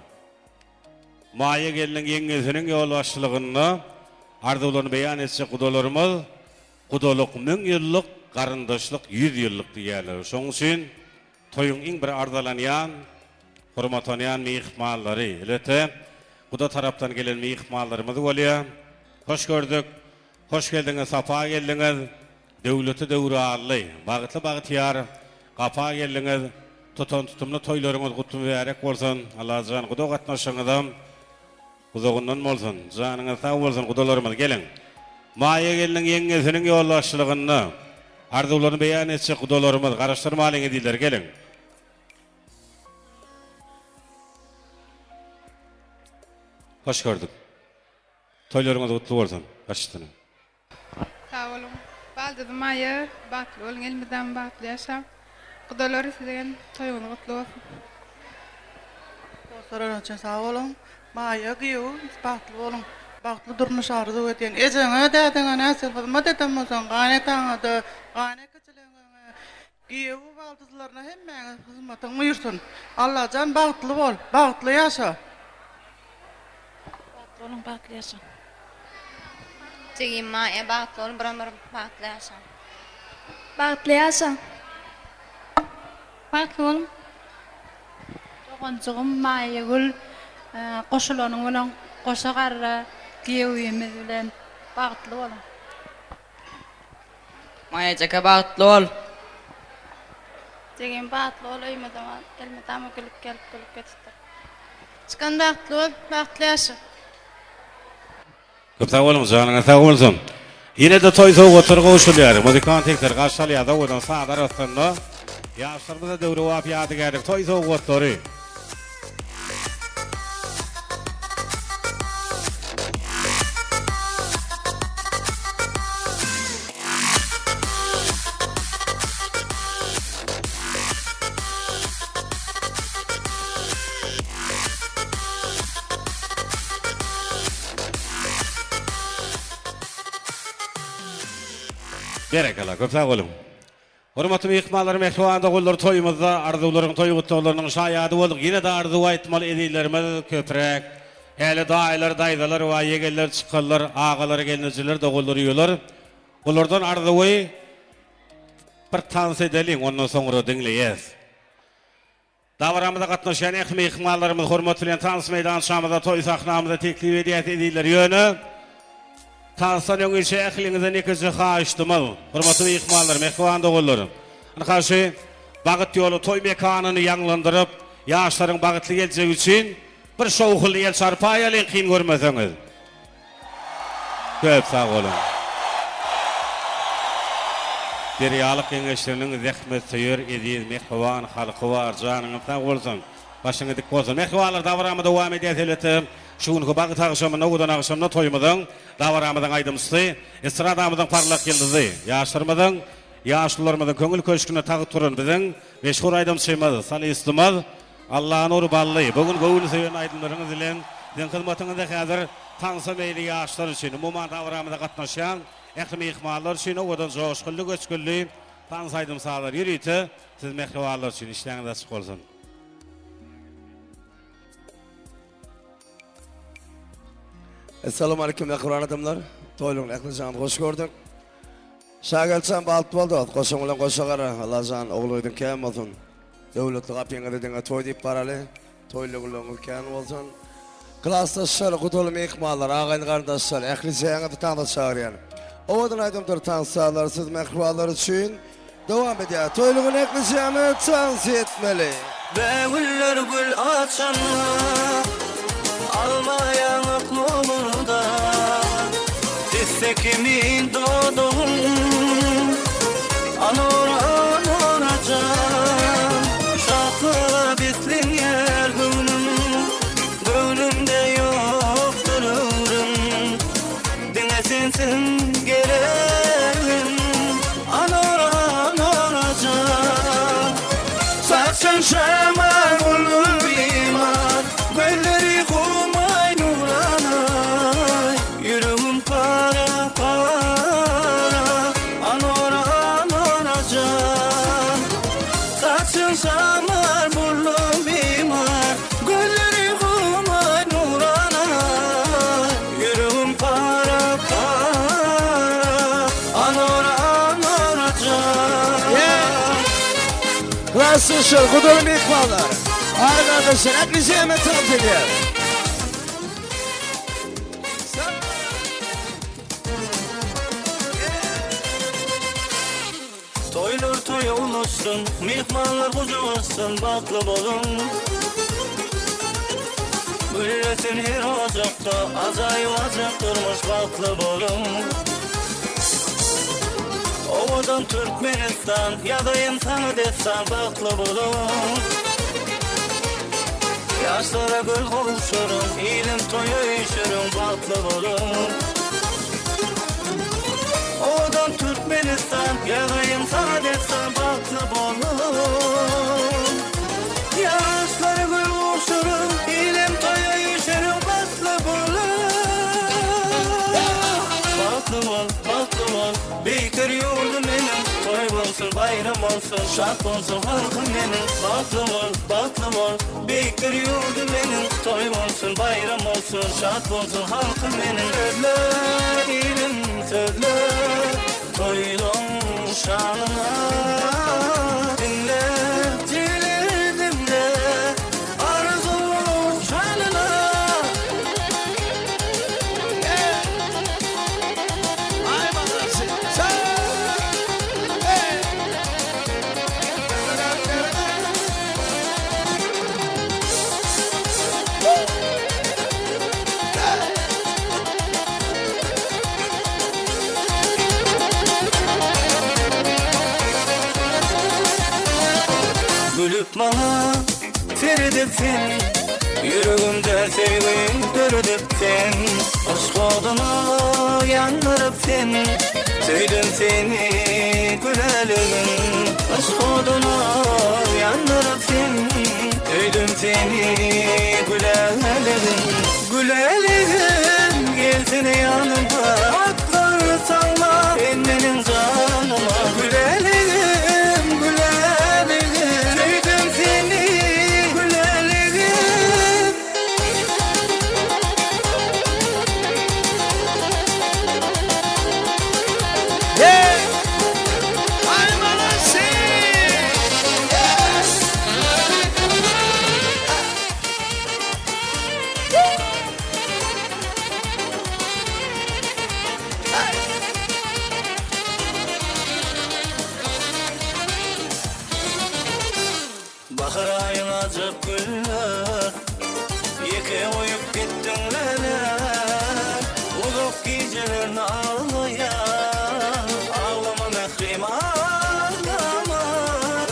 maýa geliniň ýeňesiniň ýoldaşçylygyny arzuwlaryny beýan etjek gudalarymyz gudalyk 1000 ýyllyk garyndaşlyk 100 ýyllyk diýerler. Şoň üçin toýuň iň bir ardalanýan, hormatlanýan mehmanlary, elbetde guda tarapdan gelen mehmanlarymyz bolýar. Hoş gördük. Hoş geldiňiz, sapa geldiňiz. Döwleti döwrally, bagtly bagtyar, gapa geldiňiz. Tutumly toýlaryňyz gutly berek bolsun. Allah jan guda gatnaşyňyzam uzagundan bolsun. Janyňyz sag bolsun, gudalarymyz gelin. Maýa geliniň ýeňesiniň ýoldaşçylygyny arzuwlaryny beýan etjek gudalarymyz garaşdyrmaly edýärler, gelin. Hoş gördük. Toýlaryňyz gutly bolsun. Başdyny. Sağ olun. Baldydy maýa, batly bolun, elmizden batly ýaşap. Gudalary sizden toýuny gutly bolsun. Dostlarım için sağ olun. Maýa giýu, batly bolun. Batly durmuş arzu etýän. Ejeňe dädiňe näsil hyzmat edemmeň, gane taňydy, gane keçileňe. Giýu baldyzlaryna hemmäňe hyzmatyň buyursun. Allah jan batly bol, batly ýaşa. Batly bolun, batly ýaşa. Tegin maýa batly bolun, bir batly ýaşa. Batly ýaşa. Batly bolun. Jogancygym maýa gül, goşulanyň bilen goşa garra giýewimiz bilen bagtly bolan. Maýa jaka bagtly bol. Tegin batly bol, elmedem gülüp getdi. Çıkan batly bol, batly ýaşa. Köp sag bolun, janyňyz sag bolsun. Ýene de toý sow oturgy uşulýar. Muzikan tekrar gaşalýar da odan saňdar ötünde. Ýaşlarymyza döwre wap ýady gerek. Toý sow otury. Berekala, köp sag bolun. Hormatly mehmanlar, mehriban dogullar, toýumyzda arzuwlaryň toý gutlarynyň şaýady boldyk. Ýene de arzuw aýtmaly edýärlerimiz köprek. Häli daýlar, daýdalar we ýegeller çykanlar, agalar, gelinjiler, dogullar ýolar. Bulardan arzuwy bir tans edelim, ondan soňra diňleýäs. Dawramyzda gatnaşan mehmanlarymyz hormat bilen tans meýdançamyzda toý sahnamyzda teklip edýär ýöne. Tansan öňçe ähliňizden ikisi haýyşdymy? Hormatly mehmanlar, mehriban dogullar. Ankaşy bagyt ýolu toý mekanyny ýanglandyryp, ýaşlaryň bagtly geljegi üçin bir şowhly ýel sarpaýaly kyn görmeseňiz. Köp sag bolun. Derýalyk kengeşleriniň zähmet söýür edýär mehriban halky bar, janyňyz sag bolsun. Başyňy dik bolsun. Mehribanlar dawramy dowam edýär. Şuňky bagyt agşamyna odan agşamyna toýmydyň dawramydyň aýdymçysy, estradamydyň parlak ýyldyzy, ýaşlarymyzyň, ýaşlarymyzyň köňül köşküne tagy turan biziň meşhur aýdymçymyz, salistymyz Allahyň nur bally. Bugün göwüli söýen aýdymlaryňyz bilen diň hyzmatyňyzda häzir tansa meýli ýaşlar üçin umuman dawramyda gatnaşan ähli mehmanlar üçin odan joşgully göçgülli tans aýdymçylar ýürüýti. Siz mehribanlar üçin işleriniz açyk bolsun. Assalamu alaikum mehriban adamlar. Toýluň ählijaňy hoş gördük. Şagelçan balt boldy. Goşaň bilen goşa gara. Allah jan ogluýdyň käm bolsun. Döwletli gapyňa dediňe toý diýip baraly. Toýlugyň käm bolsun. Klassdaşlar, gutly mehmanlar, agaýyn gardaşlar, ählijaňy bir taňda çagyrýar. Owadan aýdymdyr taňsalar, siz mehribanlar üçin dowam edýär. Toýlugyň ählijaňy tans etmeli. Bägüller gül açanlar almayan aklımda Dissekimin doğdum Anor anor can Şakla bislin yer gönlüm sensin gelen Anoracan Saçın şemal olur bimar Gölleri kumay nuranay Yüreğim para para Anoracan Saçın şemal olur bimar Gölleri kumay nuranay Yüreğim para para Anoracan Klasın şol, kudurun ikmallar. Arkadaşlar, hepinizi hemen tanıt ediyor. Toylar toya ulaşsın, mihmanlar kucu olsun, baklı bolun. Milletin her ocakta, acayip acak durmuş baklı bolun. Ovadan Türkmenistan, ya da insanı destan baklı bolun. Yaşlara gül kavuşurum, ilim toya işirim baklı bolun. Odan Türkmenistan, yarayım sana destan baklı bolun. Yaşları gül uçurum, ilim toya işerim baklı bolun. Baklı bol, bekir yurdum benim. Toy olsun, bayram olsun, şart olsun halkım benim. Baklı bol, bekir yurdum benim. Toy olsun, bayram olsun, şart olsun halkım benim. Sözler ilim, sözler toylum şanına. Dinle, dinle, arzu şanına. Ay babası, sen! Gülüp bana feridipsin, yüreğimde sevgin dürüdipsin. Aşk oduna yandırıpsin, söyledim seni gülelim. Aşk oduna yandırıpsin, söyledim seni gülelim. Gülelim gelsin yanıma, atları salla benim canıma. Gülelim, gülelim, sevdim seni, gülelim. Hey! Ay babası! Yes! Bahar ayın acık güller, yeke oyup gittin neler. Uzak gecelerini ağlayan, ağlama mehrim ağlama.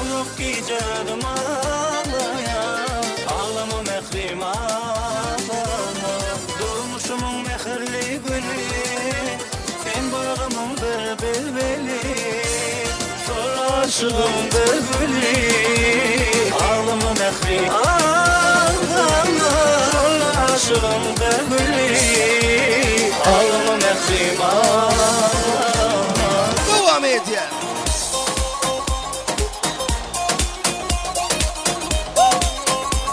Uzak gecelerini ağlayan, ağlama mehrim ağlama. Durmuşumun mehirli günü, sen bağımın bir bilbeli. Sonra aşığım bülbülü, ağlama mehrim ağlama. Sonra aşığım bülbülü, ağlama mehrim ağlama. Devam ediyor.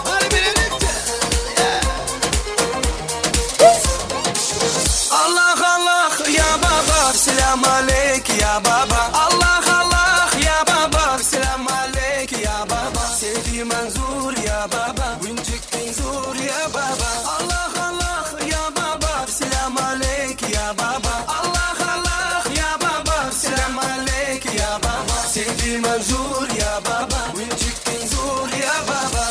Hadi birlikte. Allah Allah ya baba, selam aleyk ya baba. Allah Allah ya baba, selam aleyk ya baba. Sevdiğim manzur ya baba, güncükten zor ya baba. Allah Allah ya baba, selam aleyk ya baba. Allah Allah ya baba, selam aleyk ya baba. Sevdiğim manzur ya baba, güncükten zor ya baba.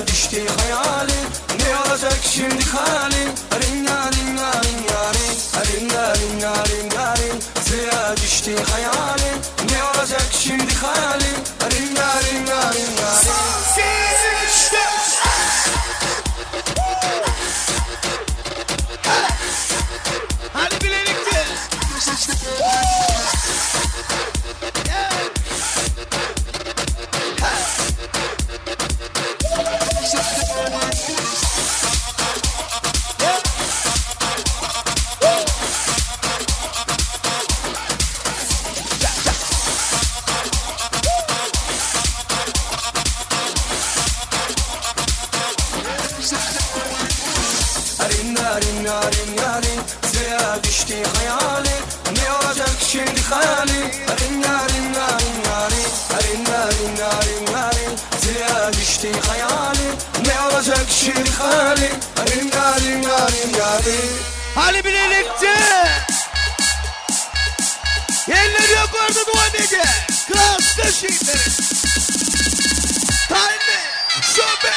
düştü hayalim. Ne olacak şimdi halim? Ringa ringa ringa ring, ringa ringa ringa ring. Suya düştü hayalim. Ne olacak şimdi halim? Ringa ringa ringa ring. Hadi birlikte. Ringa ringa ringa ring. Suya düştü hayalim. Ne olacak şimdi halim? Ringa ringa ringa ring, ringa ringa ringa ring. Suya düştü hayalim. Ne olacak şimdi halim? Ringa ringa ringa ring. Hadi birlikte. Yerler yok orada dua nece. Klas taşıyınları. Time. Sobe.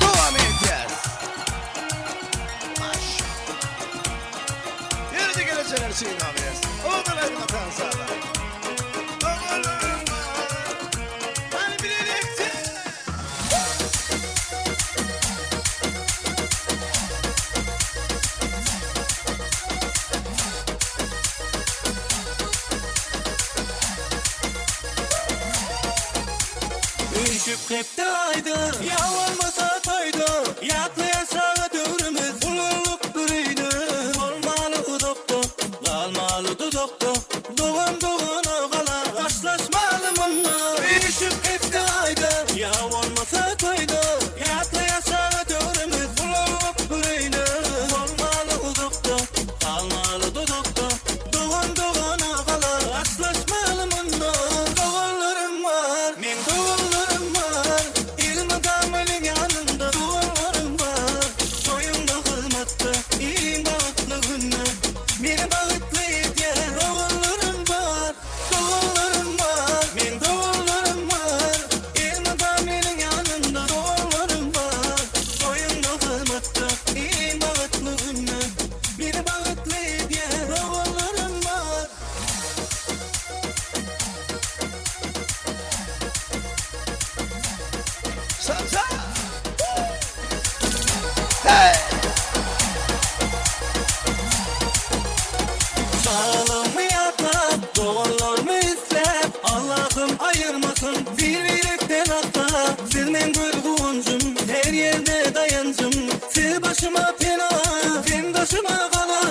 Devam edeceğiz. Yerde geleceler şeyin abiyes. Oğullar vatan sağlar. Hadi birlikte. Üşüp hep daydı, yağmasa taydı. Yaklaya sağa dövrümüz, ululuk duruydu. Olmalı doktor, kalmalı doktor. Doğan doğana kala, başlaşmalı mınna. Üşüp hep daydı, yağmasa taydı. Yaklaya sağa dövrümüz, ululuk duruydu. Olmalı doktor, kalmalı doktor. Doğan doğana kala, başlaşmalı mınna. Doğanlarım var, min doğanlarım var. İlmi kamelin yanında doğanlarım var. Soyumda hizmette, iyi bağıtlı günü. Beni bağıtlı eder, doğanlarım var. Doğanlarım var, min doğanlarım var. İlmi kamelin yanında doğanlarım var. Soyumda hizmette, iyi bağıtlı günü. Beni bağıtlı eder, doğanlarım var. Salsa. Hey. Sağlığımı yakar, doğallarımı izler. Allah'ım ayırmasın birlikten hatta. Silmen gülguncum, her yerde dayancım. Sil başıma pena, sen başıma kala.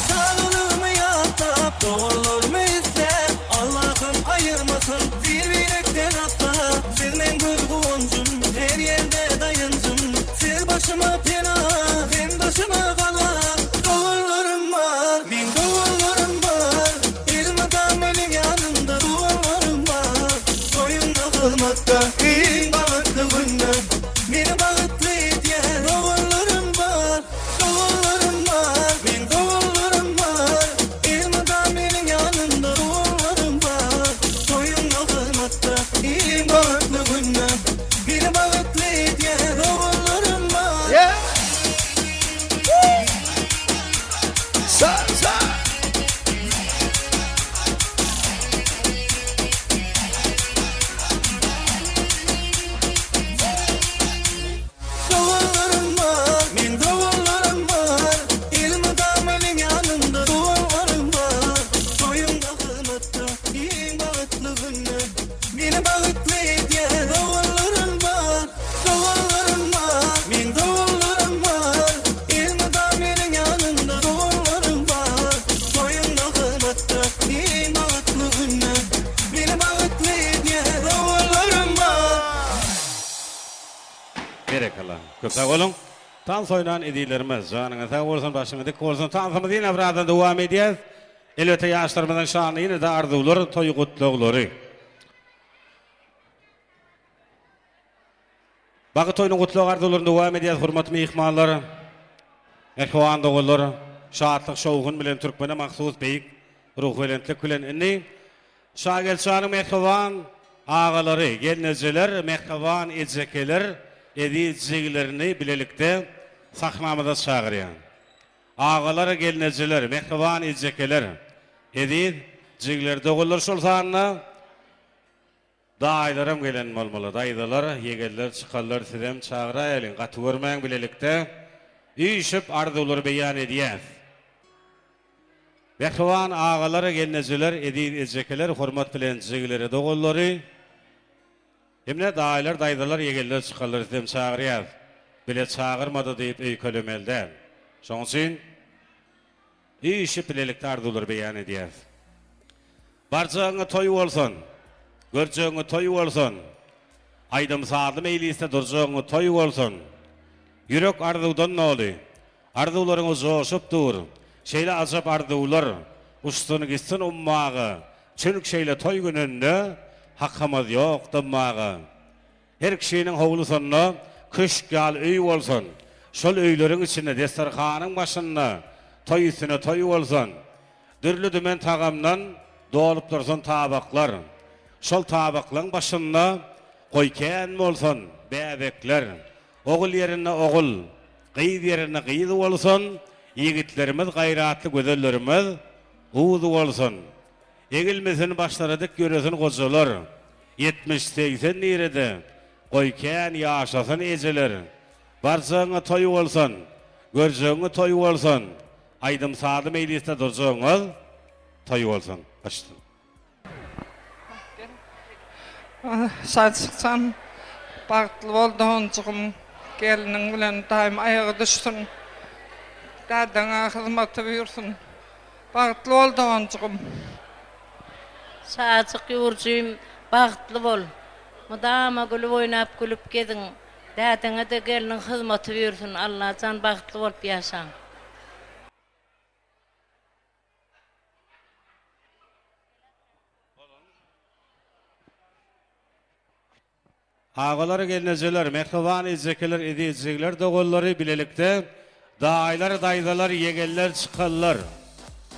Sağlığımı yakar, doğallarımı izler. Allah'ım ayırmasın birlikten hatta. Silmen gülguncum, her yerde dayancım. Sil başıma pena, sen başıma kala. Doğallarım var, min doğallarım var. İlmi kamelin yanında doğallarım var. Soyunda kılmakta, iyi bağıtlı günler. Beni bağıtlı eder, doğallarım var. Doğallarım var, min Sağ olun. Dans oynan edilerimiz. Canına sağ olsun, başına dik olsun. Tansımız yine buradan devam edeceğiz. Elbette yaşlarımızın şanı yine de arzular, toy kutluqları. Bağı toyun kutluq arzularını devam edeceğiz. Hürmetli mehmanlar, ehvan doğullar, şahatlık şovğun bilen Türkmene mahsus beyik ruh velentlik bilen inni. Şagel mehvan ağaları, gelneciler, mehvan edzekeler, edicilerini bilelikte sahnamıza çağırıyor. Ağalar, gelneciler, mehvan edzekeler, ediciler doğullar şol sahanına dayılarım gelen olmalı. Dayılar, yegeller, çıkarlar, sizem çağıra elin. Katı görmeyen bilelikte üyüşüp arzuları beyan ediyez. Mehvan ağalar, gelneciler, edecekeler, hürmet bilen cigileri doğulları, hemne dayılar, dayılar, yegeller, çıkarlar, sizem çağırıyaz. Bile çağırmadı deyip öykölümelde. Şoň üçin üyüşüp bilelikte arzuları beyan ediyez. Barçaňa toy bolsun. Görçeňe toy bolsun. Aýdym saatly meýliste durjaňa toy bolsun. Yürek arzudan noli. Arzularyňyz joşup dur. Şeýle ajap arzular ustun gitsin ummagy. Çünki şeýle toy gününde hakkymyz ýok demagy. Her kişiniň howlusyna kışgal öý bolsun. Şol öýleriň içinde destarhanyň başynda toy üstüne toy bolsun. Dürlü dümen tagamdan dolup dursun tabaklar. Şol tabaklaryň başynda goýken bolsun bäbekler. Ogul ýerine ogul, gyýy ýerine gyýy bolsun. Yigitlerimiz, gayratly gözellerimiz uwdy bolsun. Egilmesin başlaradyk göresin gojalar. 70-80 nirede goýken ýaşasyn ejeler. Barçaňa toy bolsun. Görjeňe toy bolsun. Aýdym saatly meýliste durjaňyz toy bolsun. Başlyn. Saçıksan bagtly boldygyňçygym geliniň bilen daim ayaga düşsün. Dadaňa hyzmaty buyursun. Bagtly boldygyňçygym. Saçyk ýurjym bagtly bol. Mudama gülüp oýnap gülüp gediň. Dadaňa da geliniň hyzmaty buyursun. Allah jan bagtly bolup ýaşaň. Ağalar, gelneciler, mehvan edecekeler, ediciler doğulları bilelikte dayılar, dayılar, yegeller, çıkarlar.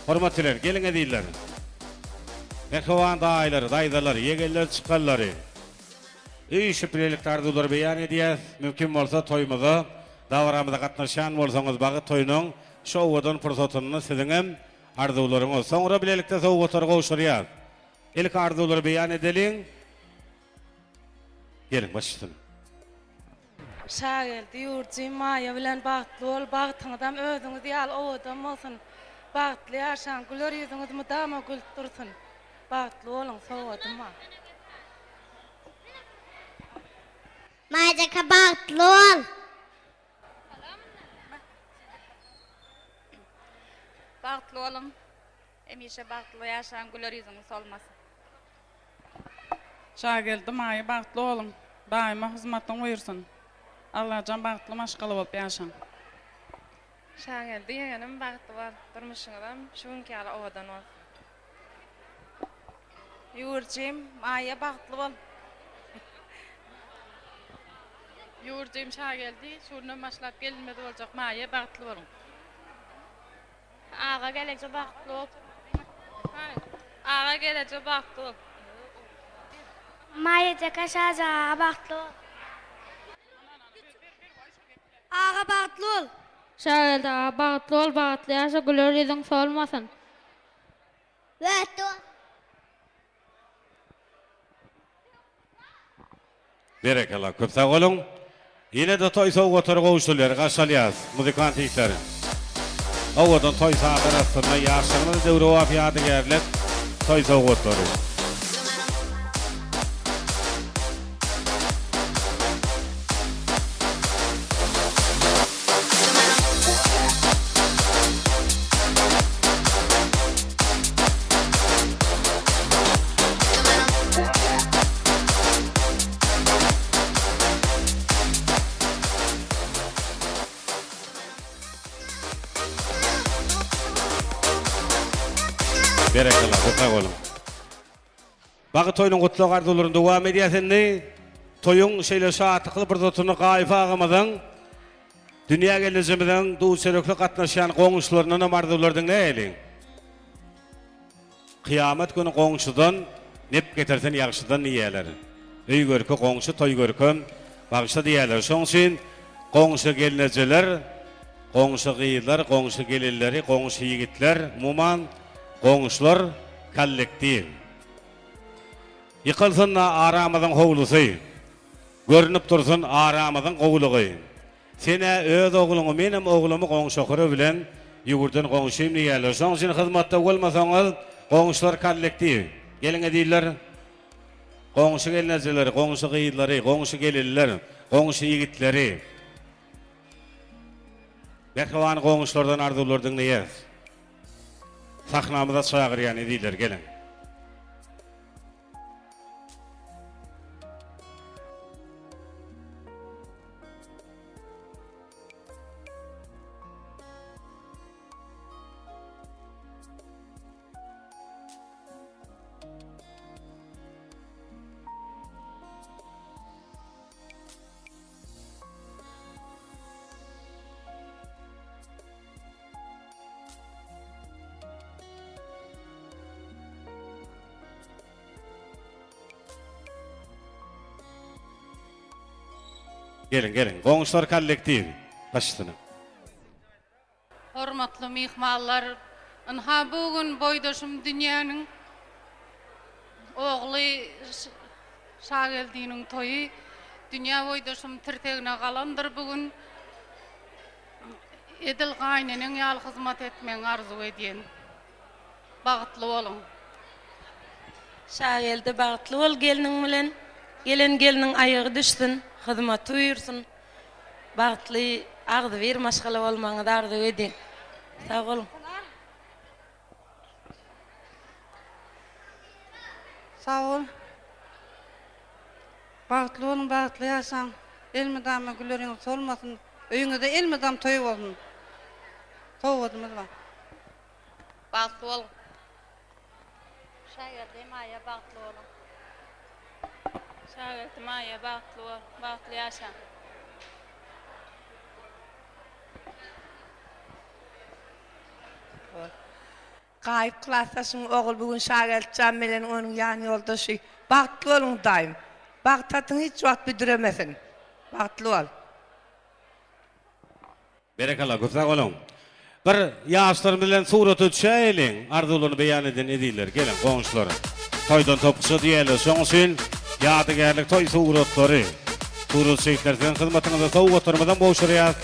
Hormatliler, gelin ediyler. Mehvan dayılar, dayılar, yegeller, çıkarları. Üyüşüp bilelikte arzuları beyan ediyez. Mümkün olsa toyumuza, davramıza katnaşan bolsanız bağı toyunun şovudun fırsatını sizin arzularınız. Sonra bilelikte soğutur koşuruyaz. İlk arzuları beyan edelim. Gelin başlayalım. Şagel diýurjy maýa bilen bagtly bol, bagtyňyzdan özüňiz ýaly owdam bolsun. Bagtly ýaşaň, güler ýüzüňiz mudama gülüp dursun. Bagtly boluň, sowatma. Maýjaka bagtly bol. Bagtly bolun. Emişe bagtly ýaşaň, güler ýüzüňiz solmasyn. Şagildi maýa bagtly bolun. Daima hyzmatyň buyursun. Allah jan bagtly maşgaly bolup ýaşaň. Şagildi ýeňenim bagtly bol. Durmuşyňyzam şuňky ýaly owadan bol. Ýurjym maýa bagtly bol. Ýurjym şagildi, şundan başlap gelmedi boljak maýa bagtly bolun. Ağa gelece bagtly bol. Ağa gelece bagtly bol. Maýjaka şaja bagtly bol. Ağa bagtly bol. Şagildi ağa bagtly bol, bagtly ýaşa, güler ýüzüň solmasyn. Wetdo. Berekallah, köp sağ olun. Yine de toy soğuk otur koğuştular, kaşalyaz, muzikant işleri. Oğudun toy saatler aslında yaşlarımız devre vafiyatı gerlet, toy soğuk otur. Berekallah, kutsak olun. Bağı toyunun kutlu arzularını devam ediyorsun. Toyun şeyle saatı kılıp bir dotunu kayfa ağamadan dünya gelişimden doğu söröklü katnaşan qoğuşlarının arzularının ne elin? Kıyamet günü qoğuşudan nep getirsen yaxşıdan niyeler. Öy görkü qoğuşu toy görküm bağışta diyeler. Son için qoğuşu gelineceler, qoğuşu qıyılar, qoğuşu gelilleri, qoğuşu yigitler, muman qoğuşlar kollektiv. Yıkılsın aramazın hovlusu, görünüp dursun aramazın kovuluğu. Sene öz oğlumu, benim oğlumu qoğuşokuru bilen yugurdan qoğuşuyum diyeler. Son için hizmette olmasanız qoğuşlar kollektiv. Gelin ediyler, qoğuşu gelineceleri, qoğuşu qıyıları, qoğuşu gelirler, qoğuşu yigitleri. Bekhavan qoğuşlardan arzulardan neyez? Sahnamıza çağıryan ediyler, gelin. Gelin. Qoğuşlar kollektiv. Başını. Hormatly mihmallar, ha bugün boydaşım dünyanın oğlu şageldinin toyu, dünya boydaşım tirtegine kalandır bugün. Edil gaynenin yal hizmet etmen arzu ediyen. Bağıtlı olun. Şagelde bağıtlı ol gelinin bilen. Gelinin ayağı düşsün, hizmet buyursun. Bağıtlı ağdı bir maşgala olmanı da arzu edin. Sağ olun. Sağ ol. Bağıtlı olun, bağıtlı yaşan. Elmedam'a gülleriniz olmasın. Öyünüzde elmedam toyu olsun. Toyudumuz var. Bağıtlı olun. Şagelde maya bağıtlı olun. Şagelde maya bağıtlı ol, bağıtlı yaşa. Kayıp klastasın oğul bugün şagelt cammelen onun yani yoldaşı. Bağıtlı olun daim. Bağıtatın hiç vaxt büdüremesin. Bağıtlı ol. Berekallah, kutsak olun. Bir yaşlar bilen suratı çeylin, arzularını beyan edin ediyler. Gelin qoğuşları. Toydan topkusu diyeler. Son için yadigarlık toy suratları. Surat çeklerden hizmetinize soğuk oturmadan boşuruyaz.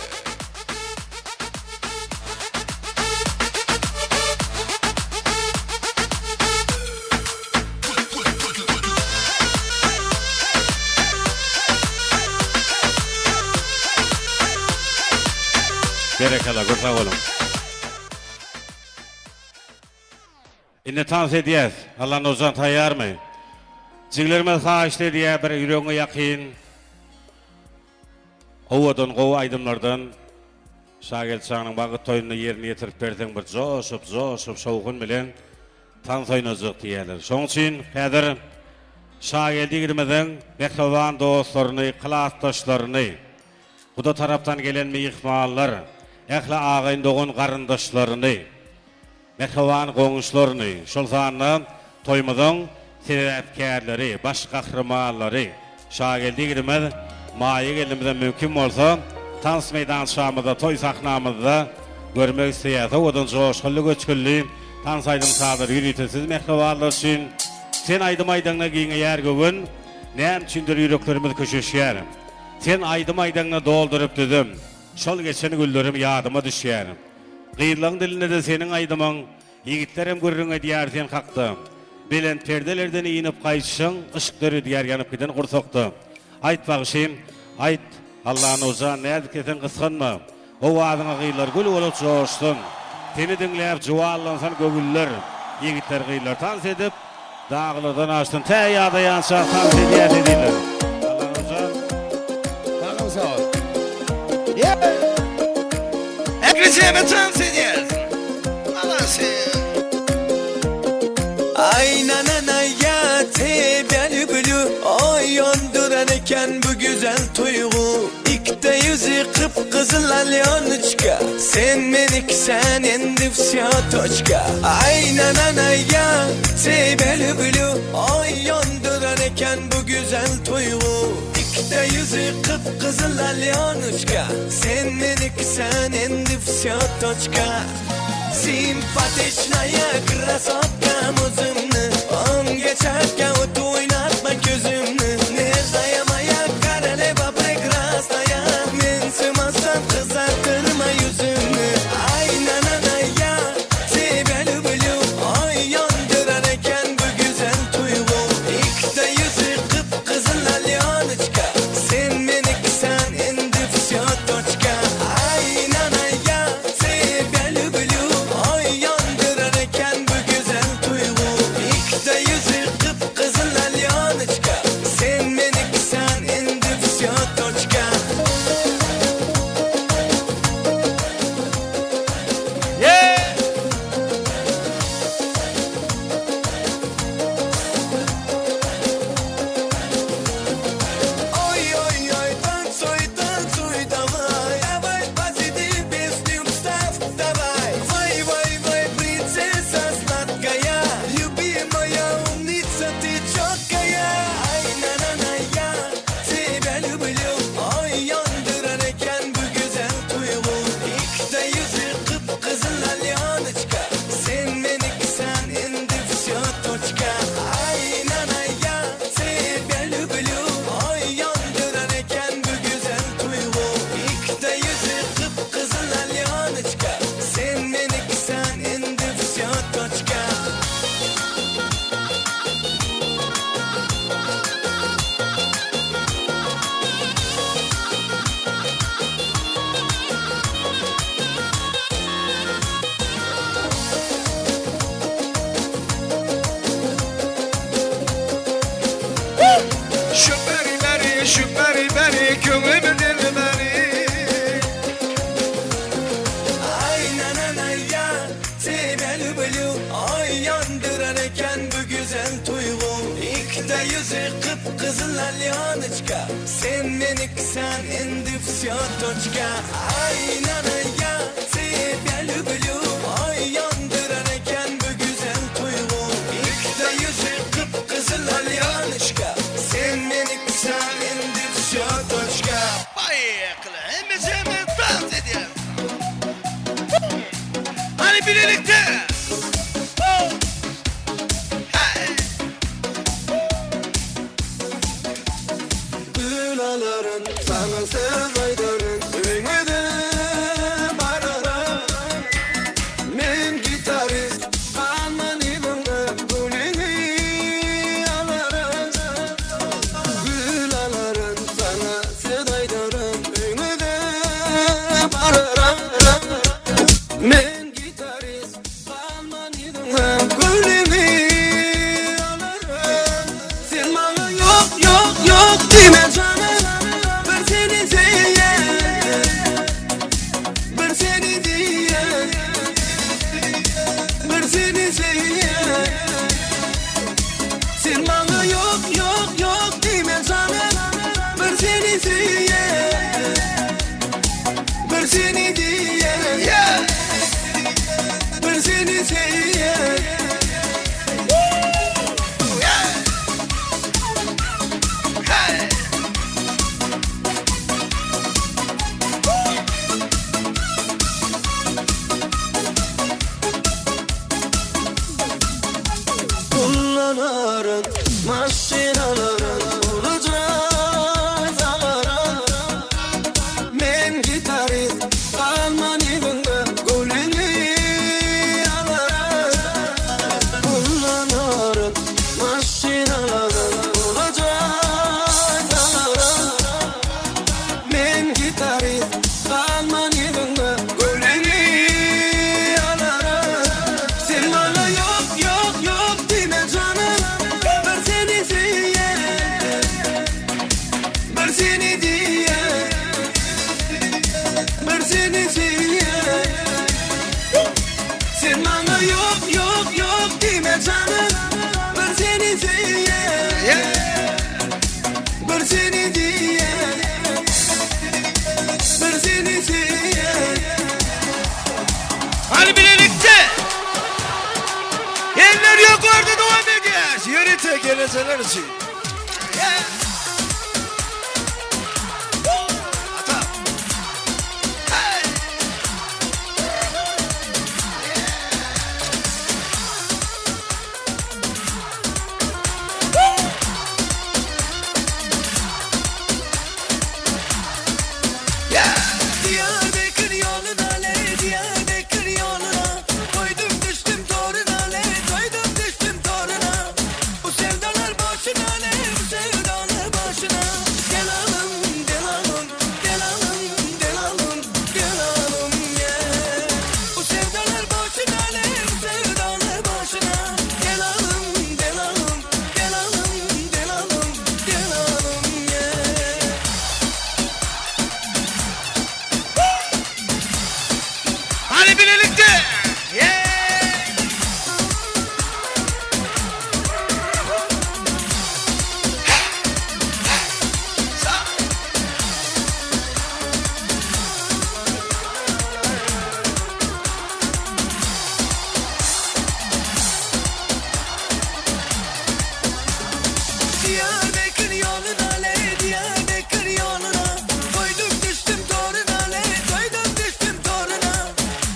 Berekallah, kutsak olun. İnne tavsiye ediyez. Allah'ın ozan tayyar mı? Ciglerimiz haişli diye bir yüreğine yakın. Ovadan, qova aydımlardan Şagel çağının bağıt toyunu yerini yetirip berden bir joşup soğukun bilen tan soyunacak diyeler. Son için Kadir Şagel'de girmeden mehriban dostlarını, klastaşlarını, bu da taraftan gelen mihmallar, ehli ağayın doğun qarındaşlarını, mehriban qoğuşlarını, şol zanla toymadan sebepkärleri, baş kahramanları Şagel'de girmeden maya gelimizden mümkün olsa Tans meydan şamıda, toy sahnamızda görmek isteyata, odan coşkullu göçküllü Tans aydın sağdır yürütesiz mehribanlar için sen aydım aydınla giyine yer gögün nem içindir yüreklerimiz köşeşyer. Sen aydım aydınla doldurup dedim şol geçeni güldürüm yadıma düşer. Qıyırlığın diline de senin aydımın yigitlerim görürüne diyar sen kalktı. Bilen perdelerden iyinip kayışın ışıkları diyar yanıp giden kursoktu. Ayt bağışayım, ayt Allah'ın oza nedik eten kıskanma. O vaadına qıyırlar gül olup coştun. Seni dinleyip cuvallansan gögüller. Yigitler qıyırlar tans edip dağlardan açtın. Teyyada yansa tans ediyet ediyler. Allah'ın oza. Bakın sağ ol. Ekrisiyeme tans ediyez. Allah'ın eken bu güzel tuygu İkte yüzü kıpkızıl alyonçka Sen menik sen endi fsiyatoçka Aynen anaya Seybeli bülü Ay yonduran eken bu güzel tuygu İkte yüzü kıpkızıl alyonçka Sen menik sen endi fsiyatoçka Simpatичная красотка muzumni On geçerken ot oynatma gözümni Nezdaya moya королева прекрасная Mensimazsan kızartırma yüzümni Aynen anaya Seni люблю Ay yandıran eken bu güzel tuygu İkte yüzü kıpkızıl alyonçka Sen menik sen endi всё точка Aynen anaya Seni люблю Ay yandıran eken bu güzel tuygu İkte yüzü kıpkızıl alyonçka Sen menik sen endi всё точка Ой, ой, ой, танцуй, танцуй, давай Давай, позитив, песню вставь, давай Вай, вай, вай, принцесса сладкая Любимая умница, ты чёткая Ай, на-на-на, я тебя люблю Ой, yandıran eken bu güzel tuygu İkte yüzü kıpkızıl alyonçka Sen menik sen endi всё точка Ay, na-na, ya тебя люблю Ay, yandıran eken bu güzel tuygu İkte yüzü kıpkızıl alyonçka Sen menik sen endi всё точка Şu beri kömür dilberi Ay na-na-na-ya Seni люблю Ay yandıran eken bu güzel tuygu İkte yüzü kıpkızıl alyonçka Sen menik sen endi всё точка Ay na-na-ya Seni люблю Ay yandıran eken bu güzel tuygu İkte yüzü kıpkızıl alyonçka Sen menik sen endi всё точка Bayıklı. Hemimiz dans ediyor. Hani birlikte. Gülaların sana sevdaydarın Öğüne bararım Men gitarist Alman evimde Gülünü alarım Gülaların sana sevdaydarın Öğüne bararım Men gitarist Alman evimde Gülünü alarım Sen bana yok yok yok deme canım Bir seni diye Bir seni diye Bir seni diye Sen bana yok yok yok deme canım Bir seni diye Bir seni diye Bir seni diye Kullanarım maşinaların olacak zamanı Men gitarist Alman evinde Gülünü alarım Yürüte geleceler için. Diyarbakır yoluna le, Diyarbakır yoluna. Koydum düştüm toruna le, koydum düştüm toruna. Bu sevdalar boşuna le, bu sevdalar boşuna. Gel alım, gel alım, gel alım, gel alım, gel alım yeah. Bu sevdalar boşuna le, bu sevdalar boşuna. Gel alım, gel alım, gel alım, gel alım, gel alım yeah. Hadi birlikte. Diyarbakır yoluna le, Diyarbakır yoluna. Koydum düştüm toruna le, koydum düştüm toruna.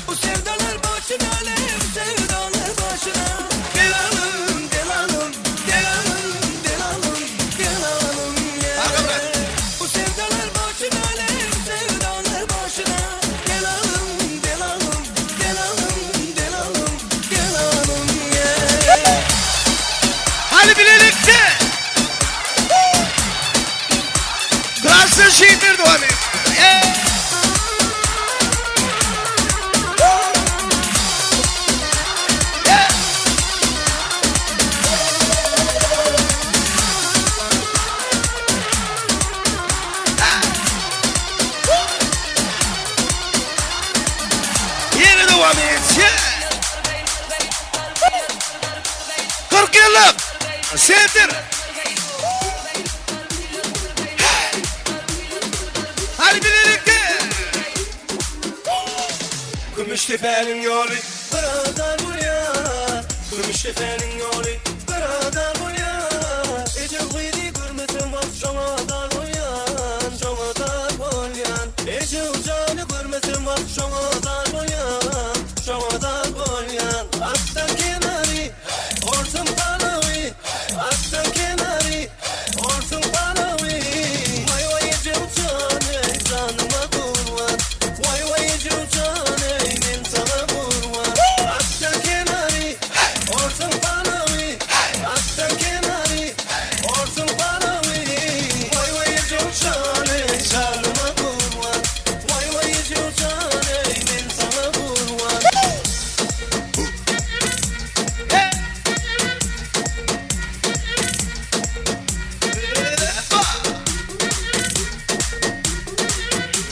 Bu sevdalar boşuna le, bu sevdalar boşuna. Gel alım, gel alım, gel alım, gel alım, gel alım yeah. Bu sevdalar boşuna le, bu sevdalar boşuna. Gel alım, gel alım, gel alım, gel alım, gel alım yeah. Hadi birlikte. Kralsın şehitler duanı. Yeni devam et. 40 yıllık şehitler. Hadi birlikte. Gümüştepe'nin yolu Kıradan buraya Gümüştepe'nin yolu Kıradan buraya Ece gıydi görmedim var şamadan uyan Şamadan uyan Ece ucanı görmedim var şamadan uyan Şamadan uyan Aktan kenarı Ortum panavi Aktan kenarı Ortum panavi Vay vay Ece ucanı Canıma kurban Vay vay Ece ucanı Men sana kurban Aktan kenarı Ortum panavi Aktan kenarı Ortum panavi Vay vay Ece ucanı Canıma kurban Vay vay Ece ucanı Men sana kurban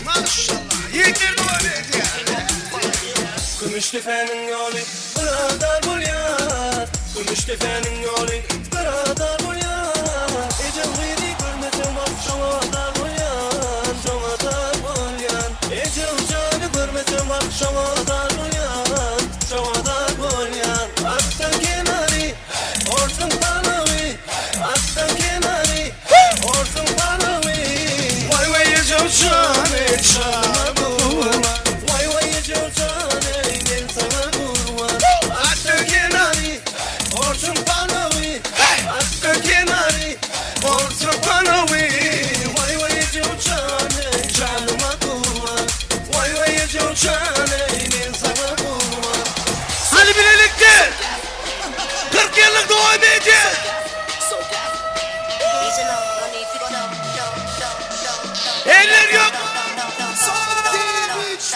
Maşallah. Yiğitler duanı et ya. Gümüştepe'nin yolu Kıradan buraya Gümüştepe'nin yolu Kıradan buraya Ece gıydi görmedim var şamadan uyan Şamadan uyan Ece ucanı görmedim var şamadan uyan Şamadan uyan Aktan kenarı Orsun panavi Aktan kenarı Orsun panavi Vay vay Ece ucanı Şamadan uyan Vay vay Ece ucanı Ben sana kurban Aktan kenarı Orsun panavi Aktan kenarı Orsun panavi Vay vay Ece ucanı Canıma kurban Vay vay Ece ucanı Ben sana kurban Hadi birlikte. 40 yıllık devam edeceğiz. Eller yok. Son bir üç